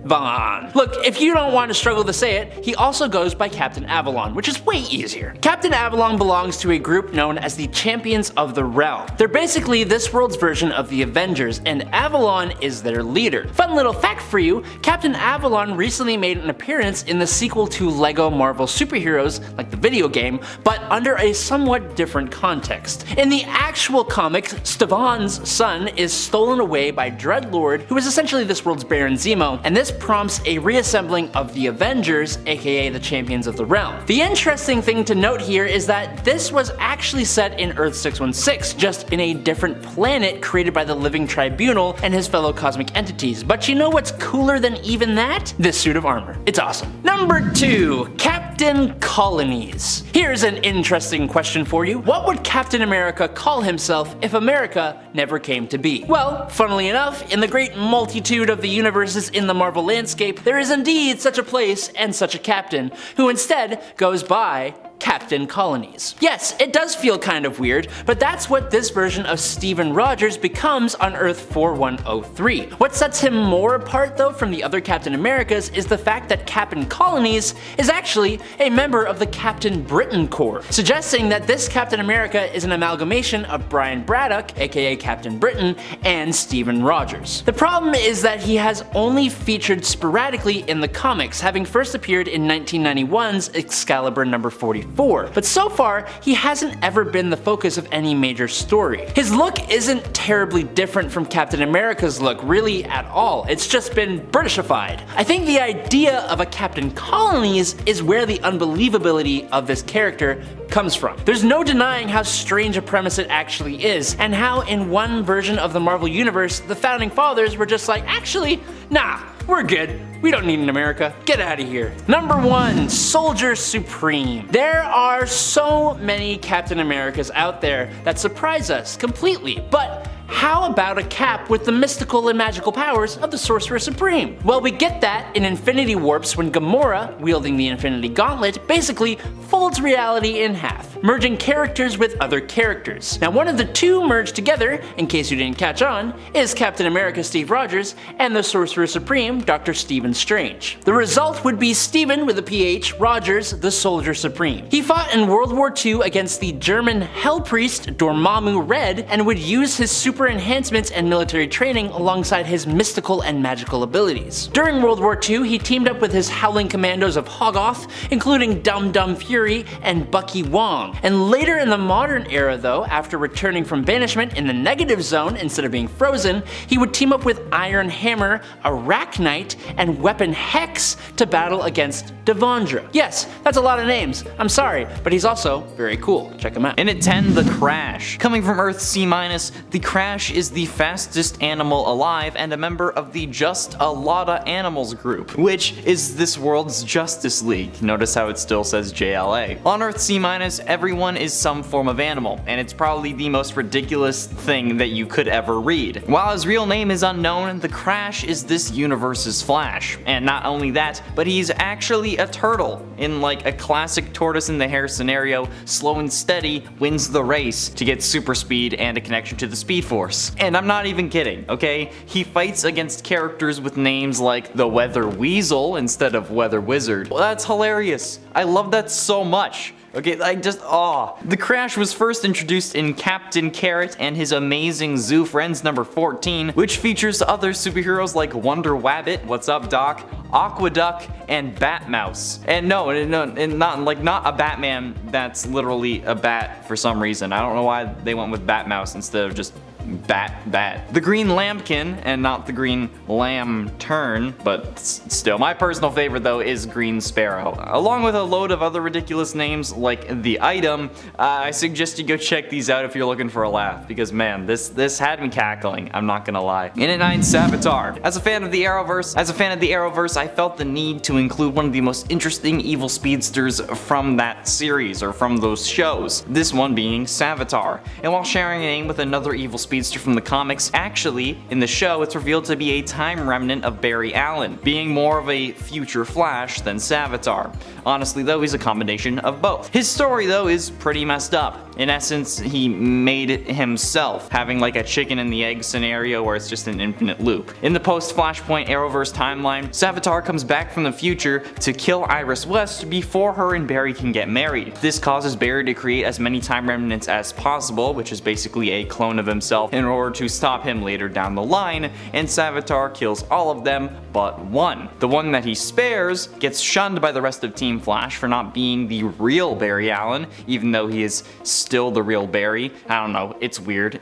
Look, if you don't want to struggle to say it, he also goes by Captain Avalon, which is way easier. Captain Avalon belongs to a group known as the Champions of the Realm. They're basically this world's version of the Avengers, and Avalon is their leader. Fun little fact for you, Captain Avalon recently made an appearance in the sequel to LEGO Marvel Superheroes, like the video game, but under a somewhat different context. In the actual comics, Stevan's son is stolen away by Dreadlord, who is essentially this world's Baron Zemo, and this prompts a reassembling of the Avengers, aka the Champions of the Realm. The interesting thing to note here is that this was actually set in Earth 616, just in a different planet created by the Living Tribunal and his fellow cosmic entities. But you know what's cooler than even that? This suit of armor. It's awesome. Number 2. Captain Colonies. Here's an interesting question for you. What would Captain America call himself if America never came to be? Well, funnily enough, in the great multitude of the universes in the Marvel landscape, there is indeed such a place and such a captain, who instead goes by Captain Colonies. Yes, it does feel kind of weird, but that's what this version of Steven Rogers becomes on Earth 4103. What sets him more apart though from the other Captain Americas is the fact that Captain Colonies is actually a member of the Captain Britain Corps, suggesting that this Captain America is an amalgamation of Brian Braddock, aka Captain Britain, and Steven Rogers. The problem is that he has only featured sporadically in the comics, having first appeared in 1991's Excalibur number 44, but so far he hasn't ever been the focus of any major story. His look isn't terribly different from Captain America's look really at all, it's just been Britishified. I think the idea of a Captain Colonies is where the unbelievability of this character comes from. There's no denying how strange a premise it actually is, and how in one version of the Marvel Universe, the Founding Fathers were just like, actually, nah, we're good. We don't need an America. Get out of here. Number 1, Soldier Supreme. There are so many Captain Americas out there that surprise us completely, but how about a Cap with the mystical and magical powers of the Sorcerer Supreme? Well, we get that in Infinity Warps when Gamora, wielding the Infinity Gauntlet, basically folds reality in half, merging characters with other characters. Now, one of the two merged together, in case you didn't catch on, is Captain America Steve Rogers and the Sorcerer Supreme Dr. Stephen Strange. The result would be Stephen with a PH, Rogers, the Soldier Supreme. He fought in World War II against the German Hell Priest Dormammu Red and would use his super enhancements and military training alongside his mystical and magical abilities. During World War II, he teamed up with his Howling Commandos of Hoggoth, including Dum Dum Fury and Bucky Wong. And later in the modern era though, after returning from banishment in the negative zone instead of being frozen, he would team up with Iron Hammer, Arachnite, and Weapon Hex to battle against Devondra. Yes, that's a lot of names. I'm sorry, but he's also very cool. Check him out. And at 10, the Crash. Coming from Earth C-, the Crash is the fastest animal alive and a member of the Just a Lotta Animals group, which is this world's Justice League. Notice how it still says JLA. On Earth C-, everyone is some form of animal, and it's probably the most ridiculous thing that you could ever read. While his real name is unknown, the Crash is this universe's Flash. And not only that, but he's actually a turtle. In like a classic tortoise in the hare scenario, slow and steady wins the race to get super speed and a connection to the Speed Force. And I'm not even kidding, okay? He fights against characters with names like the Weather Weasel instead of Weather Wizard. Well, that's hilarious. I love that so much. Okay, The Crash was first introduced in Captain Carrot and His Amazing Zoo Friends number 14, which features other superheroes like Wonder Wabbit, What's Up Doc, Aquaduck, and Batmouse. And not a Batman that's literally a bat for some reason. I don't know why they went with Batmouse instead of just Bat. The Green Lambkin, and not the Green Lantern, but still. My personal favorite though is Green Sparrow. Along with a load of other ridiculous names like The Item, I suggest you go check these out if you're looking for a laugh, because man, this had me cackling, I'm not gonna lie. And at 9, Savitar. As a fan of the Arrowverse, I felt the need to include one of the most interesting evil speedsters from that series, or from those shows. This one being Savitar. And while sharing a name with another evil speedster from the comics, actually, in the show, it's revealed to be a time remnant of Barry Allen, being more of a future Flash than Savitar. Honestly though, he's a combination of both. His story though is pretty messed up. In essence, he made it himself, having like a chicken and the egg scenario where it's just an infinite loop. In the post-Flashpoint Arrowverse timeline, Savitar comes back from the future to kill Iris West before her and Barry can get married. This causes Barry to create as many time remnants as possible, which is basically a clone of himself, in order to stop him later down the line, and Savitar kills all of them but one. The one that he spares gets shunned by the rest of Team Flash for not being the real Barry Allen, even though he is still the real Barry. I don't know, it's weird.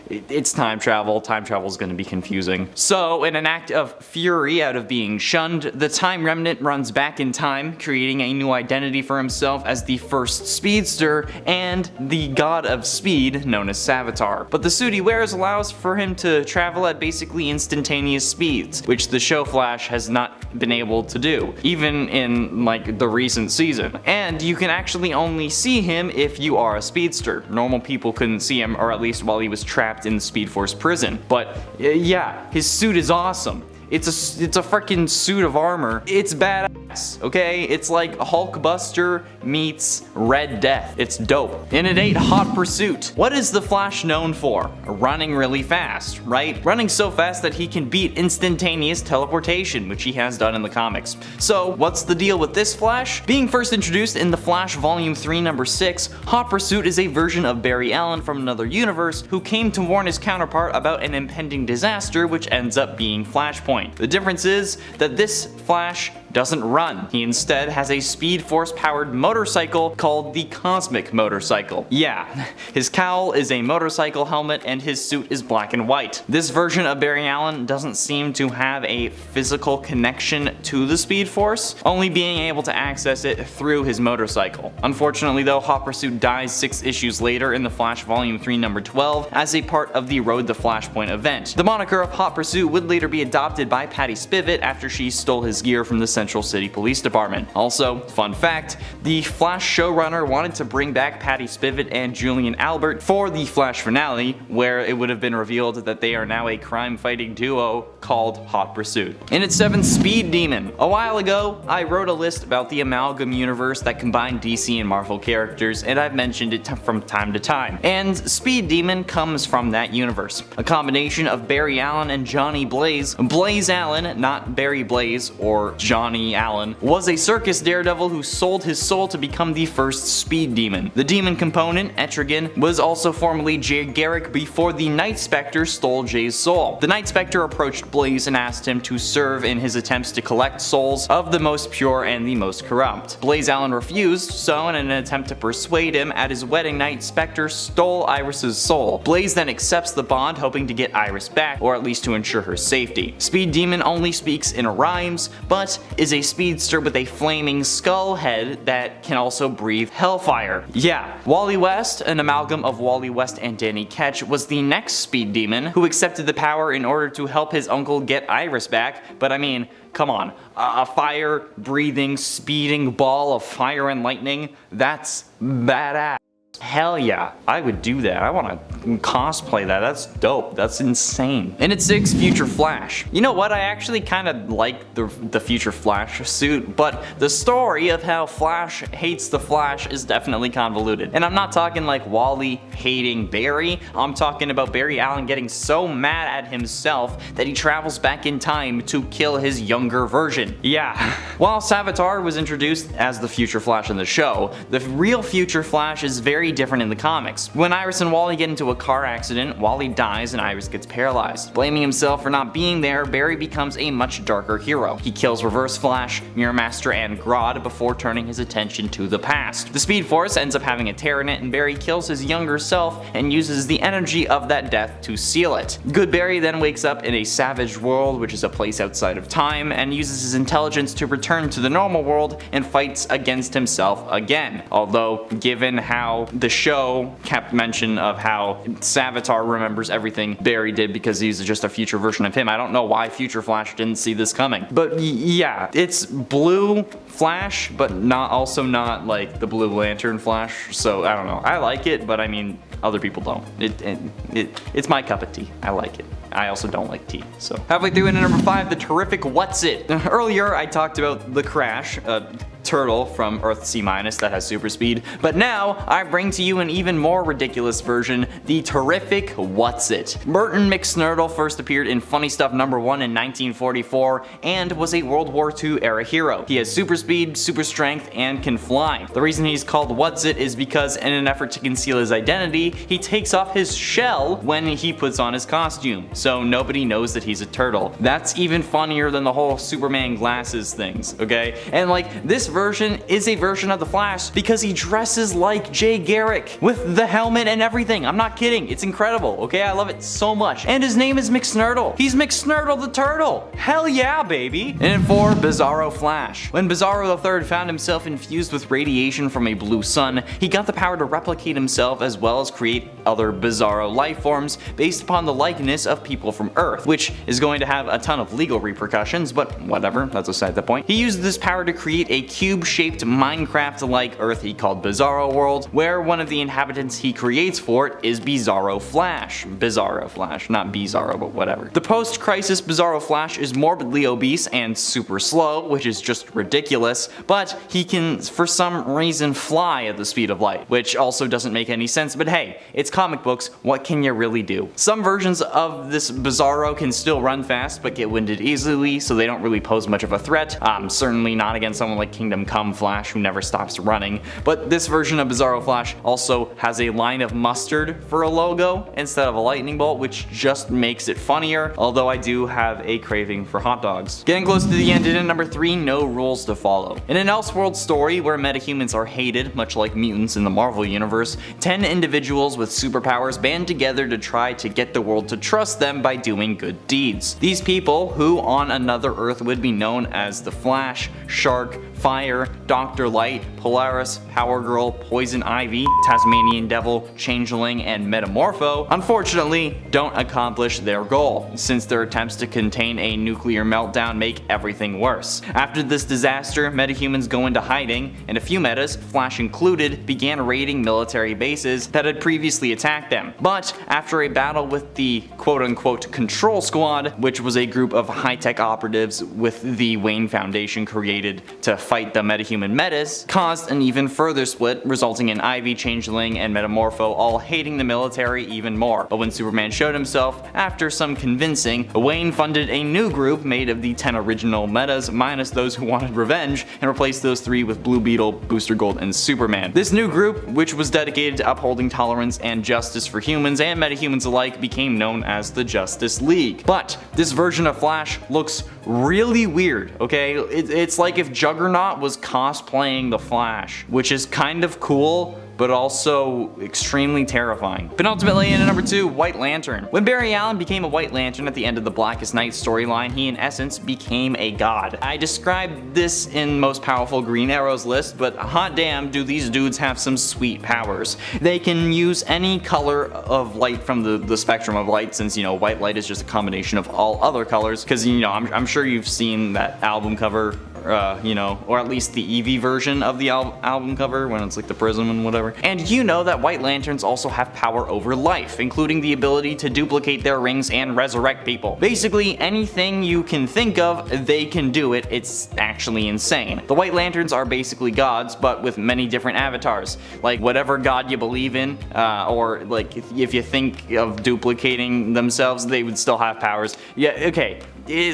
It's time travel. Time travel is going to be confusing. So, in an act of fury out of being shunned, the Time Remnant runs back in time, creating a new identity for himself as the first speedster and the god of speed known as Savitar. But the suit he wears allows for him to travel at basically instantaneous speeds, which the show Flash has not been able to do, even in like the recent season. And you can actually only see him if you are a speedster. Normal people couldn't see him, or at least while he was trapped in the Speed Force prison. But yeah, his suit is awesome. It's a freaking suit of armor. It's badass. Okay, it's like Hulkbuster meets Red Death. It's dope. In an 8, Hot Pursuit. What is the Flash known for? Running really fast, right? Running so fast that he can beat instantaneous teleportation, which he has done in the comics. So what's the deal with this Flash? Being first introduced in The Flash Volume 3 number 6, Hot Pursuit is a version of Barry Allen from another universe who came to warn his counterpart about an impending disaster, which ends up being Flashpoint. The difference is that this Flash doesn't run. He instead has a Speed Force powered motorcycle called the Cosmic Motorcycle. Yeah, his cowl is a motorcycle helmet and his suit is black and white. This version of Barry Allen doesn't seem to have a physical connection to the Speed Force, only being able to access it through his motorcycle. Unfortunately though, Hot Pursuit dies 6 issues later in The Flash Volume 3 number 12 as a part of the Road to Flashpoint event. The moniker of Hot Pursuit would later be adopted by Patty Spivot after she stole his gear from the Central City Police Department. Also, fun fact, the Flash showrunner wanted to bring back Patty Spivot and Julian Albert for the Flash finale, where it would have been revealed that they are now a crime-fighting duo called Hot Pursuit. In its 7th, Speed Demon. A while ago, I wrote a list about the Amalgam universe that combined DC and Marvel characters, and I've mentioned it from time to time. And Speed Demon comes from that universe. A combination of Barry Allen and Johnny Blaze. Blaze Allen, not Barry Blaze or Johnny Allen, was a circus daredevil who sold his soul to become the first Speed Demon. The demon component, Etrigan, was also formerly Jay Garrick before the Night Spectre stole Jay's soul. The Night Spectre approached Blaze and asked him to serve in his attempts to collect souls of the most pure and the most corrupt. Blaze Allen refused, so in an attempt to persuade him, at his wedding night, Spectre stole Iris's soul. Blaze then accepts the bond, hoping to get Iris back, or at least to ensure her safety. Speed Demon only speaks in rhymes, but is a speedster with a flaming skull head that can also breathe hellfire. Yeah, Wally West, an amalgam of Wally West and Danny Ketch, was the next Speed Demon who accepted the power in order to help his uncle get Iris back, but I mean, come on, a fire-breathing, speeding ball of fire and lightning, that's badass. Hell yeah, I would do that. I want to cosplay that. That's dope. That's insane. And it's 6, Future Flash. You know what? I actually kind of like the Future Flash suit, but the story of how Flash hates the Flash is definitely convoluted. And I'm not talking like Wally hating Barry. I'm talking about Barry Allen getting so mad at himself that he travels back in time to kill his younger version. Yeah. While Savitar was introduced as the Future Flash in the show, the real Future Flash is very different in the comics. When Iris and Wally get into a car accident, Wally dies and Iris gets paralyzed. Blaming himself for not being there, Barry becomes a much darker hero. He kills Reverse Flash, Mirror Master, and Grodd before turning his attention to the past. The Speed Force ends up having a tear in it, and Barry kills his younger self and uses the energy of that death to seal it. Good Barry then wakes up in a savage world, which is a place outside of time, and uses his intelligence to return to the normal world and fights against himself again. Although, given how the show kept mention of how Savitar remembers everything Barry did because he's just a future version of him, I don't know why Future Flash didn't see this coming. But yeah, it's Blue Flash, but also not like the Blue Lantern Flash, so I don't know. I like it, but I mean, other people don't. It's my cup of tea. I like it. I also don't like tea. So halfway through into number 5, the terrific What's It. Earlier I talked about the Crash, turtle from Earth C- that has super speed, but now I bring to you an even more ridiculous version, the terrific What's It. Burton McSnurtle first appeared in Funny Stuff number 1 in 1944 and was a World War II era hero. He has super speed, super strength, and can fly. The reason he's called What's It is because in an effort to conceal his identity, he takes off his shell when he puts on his costume, so nobody knows that he's a turtle. That's even funnier than the whole Superman glasses things, okay? And like, this version is a version of the Flash because he dresses like Jay Garrick with the helmet and everything. I'm not kidding, it's incredible, okay? I love it so much. And his name is McSnurtle. He's McSnurtle the Turtle. Hell yeah, baby. And in 4, Bizarro Flash. When Bizarro III found himself infused with radiation from a blue sun, he got the power to replicate himself as well as create other Bizarro life forms based upon the likeness of people from Earth, which is going to have a ton of legal repercussions, but whatever, that's aside the point. He used this power to create a cube-shaped Minecraft-like Earth he called Bizarro World, where one of the inhabitants he creates for it is Bizarro Flash. Bizarro Flash, not Bizarro, but whatever. The post-crisis Bizarro Flash is morbidly obese and super slow, which is just ridiculous, but he can for some reason fly at the speed of light, which also doesn't make any sense, but hey, it's comic books, what can you really do? Some versions of this Bizarro can still run fast but get winded easily, so they don't really pose much of a threat. Certainly not against someone like Kingdom Come Flash, who never stops running, but this version of Bizarro Flash also has a line of mustard for a logo instead of a lightning bolt, which just makes it funnier, although I do have a craving for hot dogs. Getting close to the end, and at number 3, no rules to follow. In an Elseworld story where metahumans are hated, much like mutants in the Marvel Universe, 10 individuals with superpowers band together to try to get the world to trust them by doing good deeds. These people, who on another Earth would be known as the Flash, Shark, Fire, Dr. Light, Polaris, Power Girl, Poison Ivy, Tasmanian Devil, Changeling, and Metamorpho, unfortunately don't accomplish their goal, since their attempts to contain a nuclear meltdown make everything worse. After this disaster, metahumans go into hiding, and a few metas, Flash included, began raiding military bases that had previously attacked them. But after a battle with the quote-unquote Control Squad, which was a group of high-tech operatives with the Wayne Foundation created to fight the metahuman metas, caused an even further split, resulting in Ivy, Changeling, and Metamorpho all hating the military even more. But when Superman showed himself, after some convincing, Wayne funded a new group made of the 10 original metas minus those who wanted revenge, and replaced those 3 with Blue Beetle, Booster Gold, and Superman. This new group, which was dedicated to upholding tolerance and justice for humans and metahumans alike, became known as the Justice League. But this version of Flash looks really weird, okay? It's like if Juggernaut was cosplaying the Flash, which is kind of cool, but also extremely terrifying. Penultimately, in at number 2, White Lantern. When Barry Allen became a White Lantern at the end of the Blackest Night storyline, he in essence became a god. I described this in Most Powerful Green Arrow's list, but hot damn do these dudes have some sweet powers. They can use any color of light from the spectrum of light, since, you know, white light is just a combination of all other colors, because, you know, I'm sure you've seen that album cover, you know, or at least the Eevee version of the album cover when it's like the prism and whatever. And you know that White Lanterns also have power over life, including the ability to duplicate their rings and resurrect people. Basically, anything you can think of, they can do it. It's actually insane. The White Lanterns are basically gods, but with many different avatars. Like whatever god you believe in, or like if you think of duplicating themselves, they would still have powers. Yeah, okay.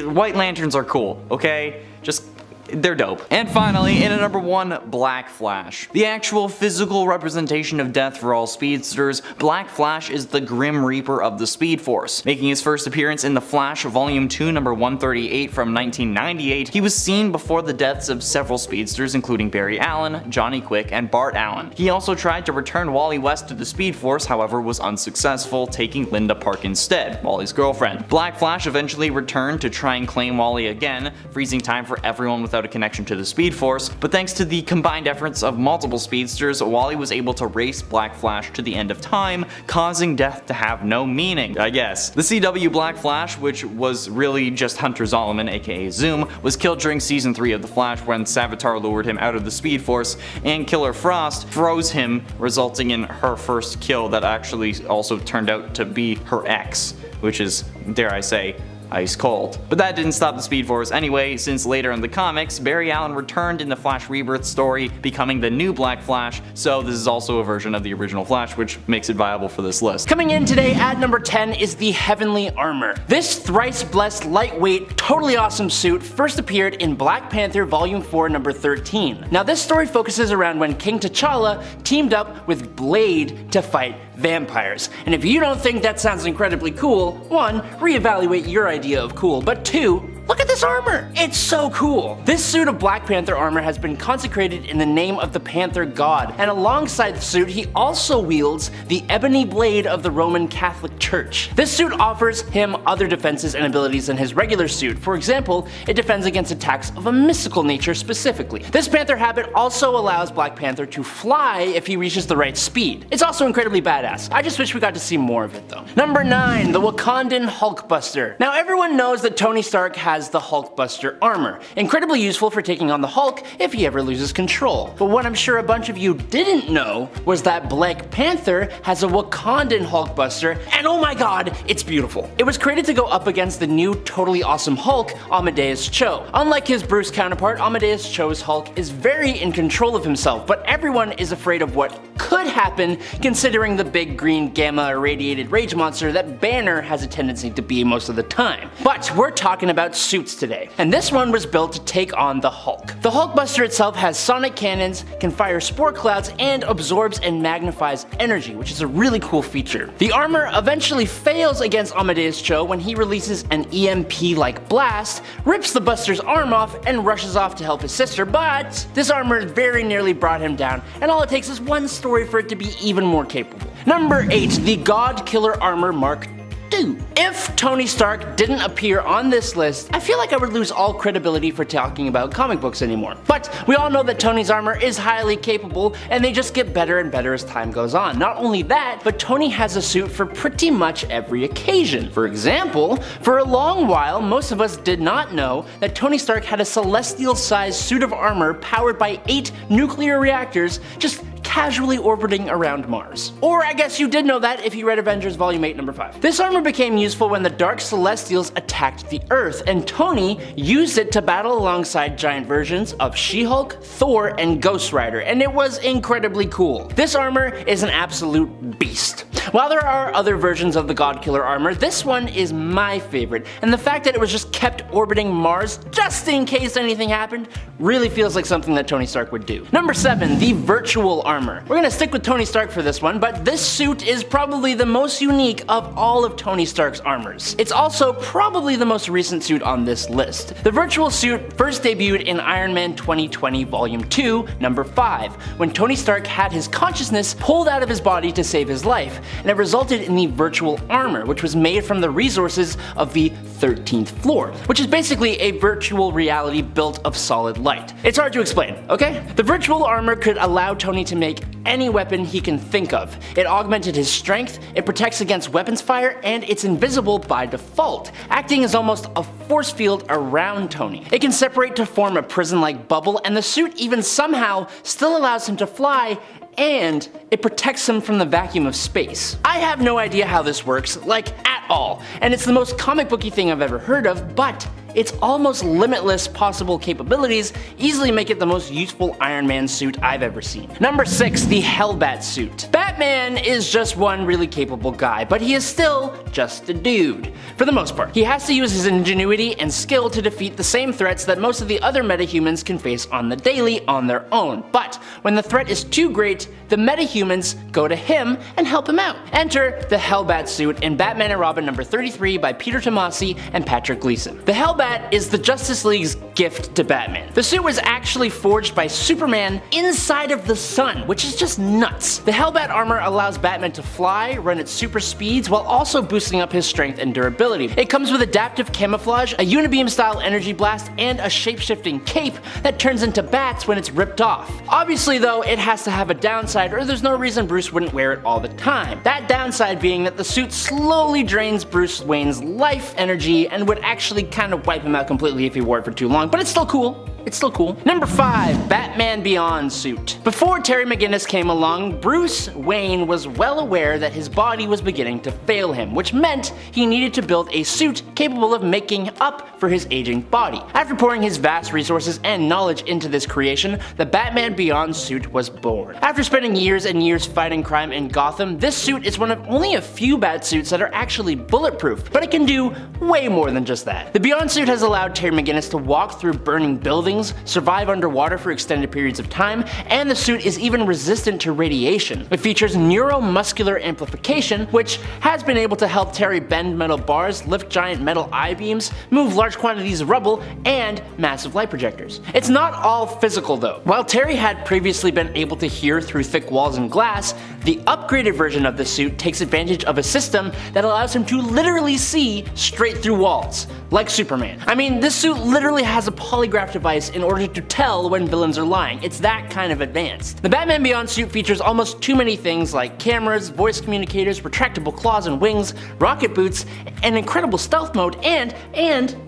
White Lanterns are cool, okay? Just they're dope. And finally, in at number 1, Black Flash. The actual physical representation of death for all speedsters, Black Flash is the Grim Reaper of the Speed Force. Making his first appearance in The Flash Volume 2 number 138 from 1998, he was seen before the deaths of several speedsters including Barry Allen, Johnny Quick, and Bart Allen. He also tried to return Wally West to the Speed Force, however was unsuccessful, taking Linda Park instead, Wally's girlfriend. Black Flash eventually returned to try and claim Wally again, freezing time for everyone without a connection to the Speed Force, but thanks to the combined efforts of multiple speedsters, Wally was able to race Black Flash to the end of time, causing death to have no meaning, I guess. The CW Black Flash, which was really just Hunter Zolomon aka Zoom, was killed during season 3 of The Flash when Savitar lured him out of the Speed Force, and Killer Frost froze him, resulting in her first kill that actually also turned out to be her ex, which is, dare I say, ice cold. But that didn't stop the Speed Force anyway, since later in the comics, Barry Allen returned in the Flash Rebirth story, becoming the new Black Flash, so this is also a version of the original Flash, which makes it viable for this list. Coming in today at number 10 is the Heavenly Armor. This thrice blessed, lightweight, totally awesome suit first appeared in Black Panther Volume 4 number 13. Now this story focuses around when King T'Challa teamed up with Blade to fight vampires. And if you don't think that sounds incredibly cool, 1, reevaluate your idea of cool, but 2, look at this armor! It's so cool! This suit of Black Panther armor has been consecrated in the name of the Panther God, and alongside the suit he also wields the ebony blade of the Roman Catholic Church. This suit offers him other defenses and abilities than his regular suit. For example, it defends against attacks of a mystical nature specifically. This Panther habit also allows Black Panther to fly if he reaches the right speed. It's also incredibly badass. I just wish we got to see more of it though. Number 9, the Wakandan Hulkbuster. Now everyone knows that Tony Stark has has the Hulkbuster armor, incredibly useful for taking on the Hulk if he ever loses control. But what I'm sure a bunch of you didn't know was that Black Panther has a Wakandan Hulkbuster, and oh my god, it's beautiful. It was created to go up against the new totally awesome Hulk, Amadeus Cho. Unlike his Bruce counterpart, Amadeus Cho's Hulk is very in control of himself, but everyone is afraid of what could happen considering the big green gamma irradiated rage monster that Banner has a tendency to be most of the time. But we're talking about suits today, and this one was built to take on the Hulk. The Hulkbuster itself has sonic cannons, can fire spore clouds, and absorbs and magnifies energy, which is a really cool feature. The armor eventually fails against Amadeus Cho when he releases an EMP-like blast, rips the Buster's arm off, and rushes off to help his sister, but this armor very nearly brought him down, and all it takes is one story for it to be even more capable. Number 8, the God Killer Armor Mark II. If Tony Stark didn't appear on this list, I feel like I would lose all credibility for talking about comic books anymore. But we all know that Tony's armor is highly capable, and they just get better and better as time goes on. Not only that, but Tony has a suit for pretty much every occasion. For example, for a long while, most of us did not know that Tony Stark had a celestial-sized suit of armor powered by 8 nuclear reactors just casually orbiting around Mars. Or I guess you did know that if you read Avengers Volume 8 number 5. This armor became useful when the Dark Celestials attacked the Earth, and Tony used it to battle alongside giant versions of She-Hulk, Thor, and Ghost Rider, and it was incredibly cool. This armor is an absolute beast. While there are other versions of the God Killer armor, this one is my favorite, and the fact that it was just kept orbiting Mars just in case anything happened really feels like something that Tony Stark would do. Number 7, the Virtual Armor. We're gonna stick with Tony Stark for this one, but this suit is probably the most unique of all of Tony Stark's armors. It's also probably the most recent suit on this list. The Virtual Suit first debuted in Iron Man 2020 Volume 2, number 5, when Tony Stark had his consciousness pulled out of his body to save his life, and it resulted in the Virtual Armor, which was made from the resources of the 13th floor, which is basically a virtual reality built of solid light. It's hard to explain, okay? The Virtual Armor could allow Tony to make any weapon he can think of. It augmented his strength, it protects against weapons fire, and it's invisible by default, acting as almost a force field around Tony. It can separate to form a prison-like bubble, and the suit even somehow still allows him to fly, and it protects him from the vacuum of space. I have no idea how this works, like at all, and it's the most comic booky thing I've ever heard of, but its almost limitless possible capabilities easily make it the most useful Iron Man suit I've ever seen. Number 6, the Hellbat suit. Batman is just one really capable guy, but he is still just a dude. For the most part, he has to use his ingenuity and skill to defeat the same threats that most of the other metahumans can face on the daily on their own. But when the threat is too great, the metahumans go to him and help him out. Enter the Hellbat suit in Batman and Robin number 33 by Peter Tomasi and Patrick Gleason. The Hellbat is the Justice League's gift to Batman. The suit was actually forged by Superman inside of the sun, which is just nuts. The Hellbat armor allows Batman to fly, run at super speeds, while also boosting up his strength and durability. It comes with adaptive camouflage, a unibeam style energy blast, and a shape-shifting cape that turns into bats when it's ripped off. Obviously though, it has to have a downside, or there's no reason Bruce wouldn't wear it all the time. That downside being that the suit slowly drains Bruce Wayne's life energy and would actually kind of wipe him out completely if he wore it for too long, but it's still cool. It's still cool. Number 5, Batman Beyond suit. Before Terry McGinnis came along, Bruce Wayne was well aware that his body was beginning to fail him, which meant he needed to build a suit capable of making up for his aging body. After pouring his vast resources and knowledge into this creation, the Batman Beyond suit was born. After spending years and years fighting crime in Gotham, this suit is one of only a few bat suits that are actually bulletproof, but it can do way more than just that. The Beyond suit has allowed Terry McGinnis to walk through burning buildings, survive underwater for extended periods of time, and the suit is even resistant to radiation. It features neuromuscular amplification, which has been able to help Terry bend metal bars, lift giant metal I-beams, move large quantities of rubble, and massive light projectors. It's not all physical though. While Terry had previously been able to hear through thick walls and glass, the upgraded version of the suit takes advantage of a system that allows him to literally see straight through walls, like Superman. I mean, this suit literally has a polygraph device device in order to tell when villains are lying. It's that kind of advanced. The Batman Beyond suit features almost too many things like cameras, voice communicators, retractable claws and wings, rocket boots, an incredible stealth mode, and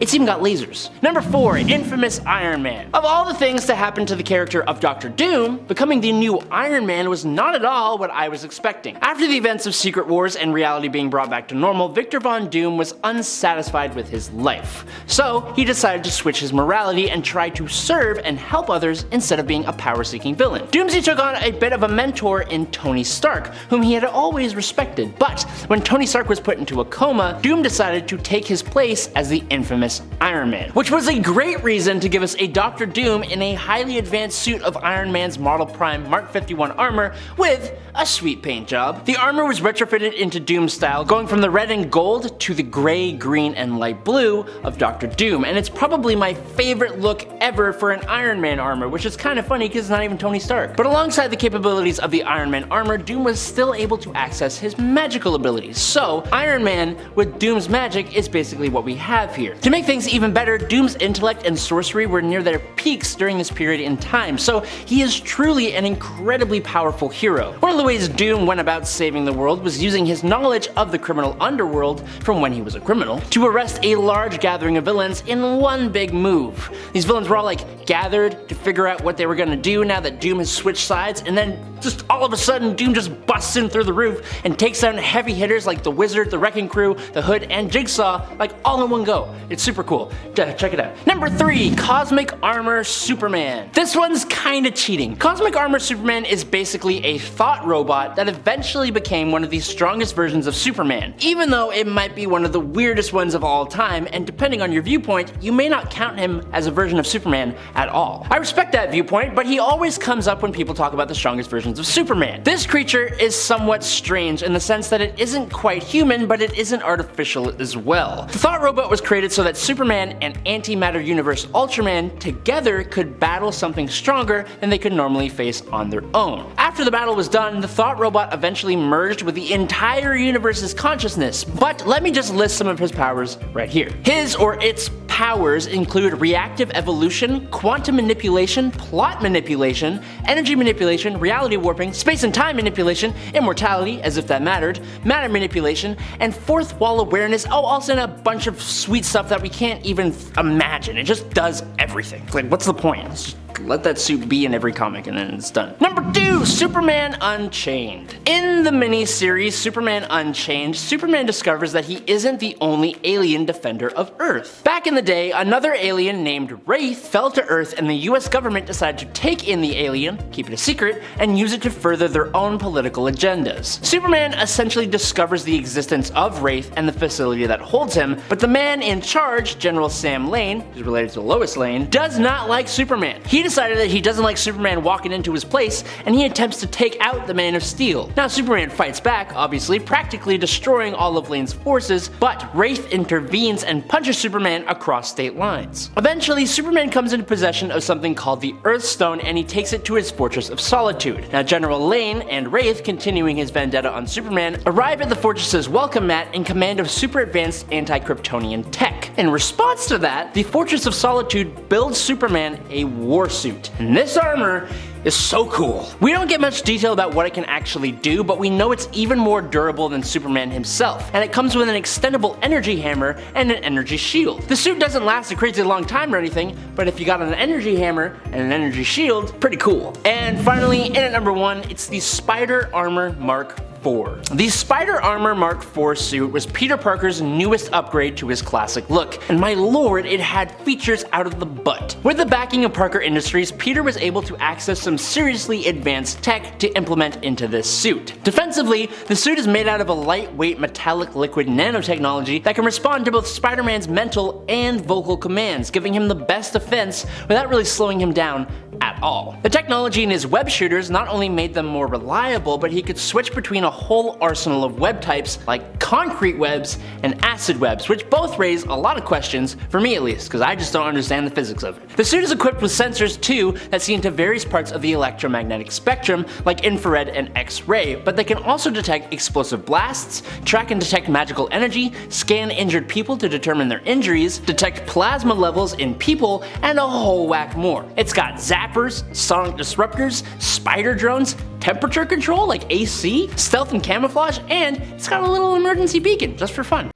it's even got lasers. Number 4, infamous Iron Man. Of all the things to happen to the character of Dr. Doom, becoming the new Iron Man was not at all what I was expecting. After the events of Secret Wars and reality being brought back to normal, Victor Von Doom was unsatisfied with his life. So he decided to switch his morality and try to serve and help others instead of being a power-seeking villain. Doomsday took on a bit of a mentor in Tony Stark, whom he had always respected, but when Tony Stark was put into a coma, Doom decided to take his place as the infamous Iron Man, which was a great reason to give us a Dr. Doom in a highly advanced suit of Iron Man's Model Prime Mark 51 armor with a sweet paint job. The armor was retrofitted into Doom style, going from the red and gold to the gray, green, and light blue of Dr. Doom, and it's probably my favorite look ever for an Iron Man armor, which is kind of funny because it's not even Tony Stark. But alongside the capabilities of the Iron Man armor, Doom was still able to access his magical abilities. So Iron Man with Doom's magic is basically what we have here. To make things even better, Doom's intellect and sorcery were near their peaks during this period in time, so he is truly an incredibly powerful hero. One of the ways Doom went about saving the world was using his knowledge of the criminal underworld from when he was a criminal to arrest a large gathering of villains in one big move. These villains were all like gathered to figure out what they were gonna do now that Doom has switched sides, and then just all of a sudden Doom just busts in through the roof and takes down heavy hitters like the Wizard, the Wrecking Crew, the Hood, and Jigsaw, like all in one go. It's super cool. Check it out. Number 3, Cosmic Armor Superman. This one's kinda cheating. Cosmic Armor Superman is basically a thought robot that eventually became one of the strongest versions of Superman, even though it might be one of the weirdest ones of all time, and depending on your viewpoint, you may not count him as a version of Superman at all. I respect that viewpoint, but he always comes up when people talk about the strongest versions of Superman. This creature is somewhat strange in the sense that it isn't quite human, but it isn't artificial as well. The Thought Robot was created so that Superman and Antimatter Universe Ultraman together could battle something stronger than they could normally face on their own. After the battle was done, the Thought Robot eventually merged with the entire universe's consciousness, but let me just list some of his powers right here. His or its powers include reactive evolution, quantum manipulation, plot manipulation, energy manipulation, reality warping, space and time manipulation, immortality, as if that mattered, matter manipulation, and fourth wall awareness. Oh, also a bunch of sweet stuff that we can't even imagine. It just does everything. Like, what's the point? Let's just let that suit be in every comic and then it's done. Number 2, Superman Unchained. In the mini-series Superman Unchained, Superman discovers that he isn't the only alien defender of Earth. Back in the day, another alien named Wraith fell to Earth and the US government decided to take in the alien, keep it a secret, and use it to further their own political agendas. Superman essentially discovers the existence of Wraith and the facility that holds him, but the man in charge, General Sam Lane, who's related to Lois Lane, does not like Superman. He decided that he doesn't like Superman walking into his place, and he attempts to take out the Man of Steel. Now Superman fights back, obviously, practically destroying all of Lane's forces, but Wraith intervenes and punches Superman across state lines. Eventually, Superman comes into possession of something called the Earthstone, and he takes it to his Fortress of Solitude. Now General Lane and Wraith, continuing his vendetta on Superman, arrive at the Fortress's welcome mat in command of super advanced anti-Kryptonian tech. In response to that, the Fortress of Solitude builds Superman a war suit. And this armor is so cool. We don't get much detail about what it can actually do, but we know it's even more durable than Superman himself, and it comes with an extendable energy hammer and an energy shield. The suit doesn't last a crazy long time or anything, but if you got an energy hammer and an energy shield, pretty cool. And finally, in at number 1, it's the Spider Armor Mark IV. The Spider Armor Mark IV suit was Peter Parker's newest upgrade to his classic look, and my lord, it had features out of the butt. With the backing of Parker Industries, Peter was able to access some seriously advanced tech to implement into this suit. Defensively, the suit is made out of a lightweight metallic liquid nanotechnology that can respond to both Spider-Man's mental and vocal commands, giving him the best defense without really slowing him down at all. The technology in his web shooters not only made them more reliable, but he could switch between a whole arsenal of web types like concrete webs and acid webs, which both raise a lot of questions, for me at least, because I just don't understand the physics of it. The suit is equipped with sensors too that see into various parts of the electromagnetic spectrum, like infrared and X-ray, but they can also detect explosive blasts, track and detect magical energy, scan injured people to determine their injuries, detect plasma levels in people, and a whole whack more. It's got zappers, sonic disruptors, spider drones, temperature control like AC, stealth and camouflage, and it's got a little emergency beacon just for fun.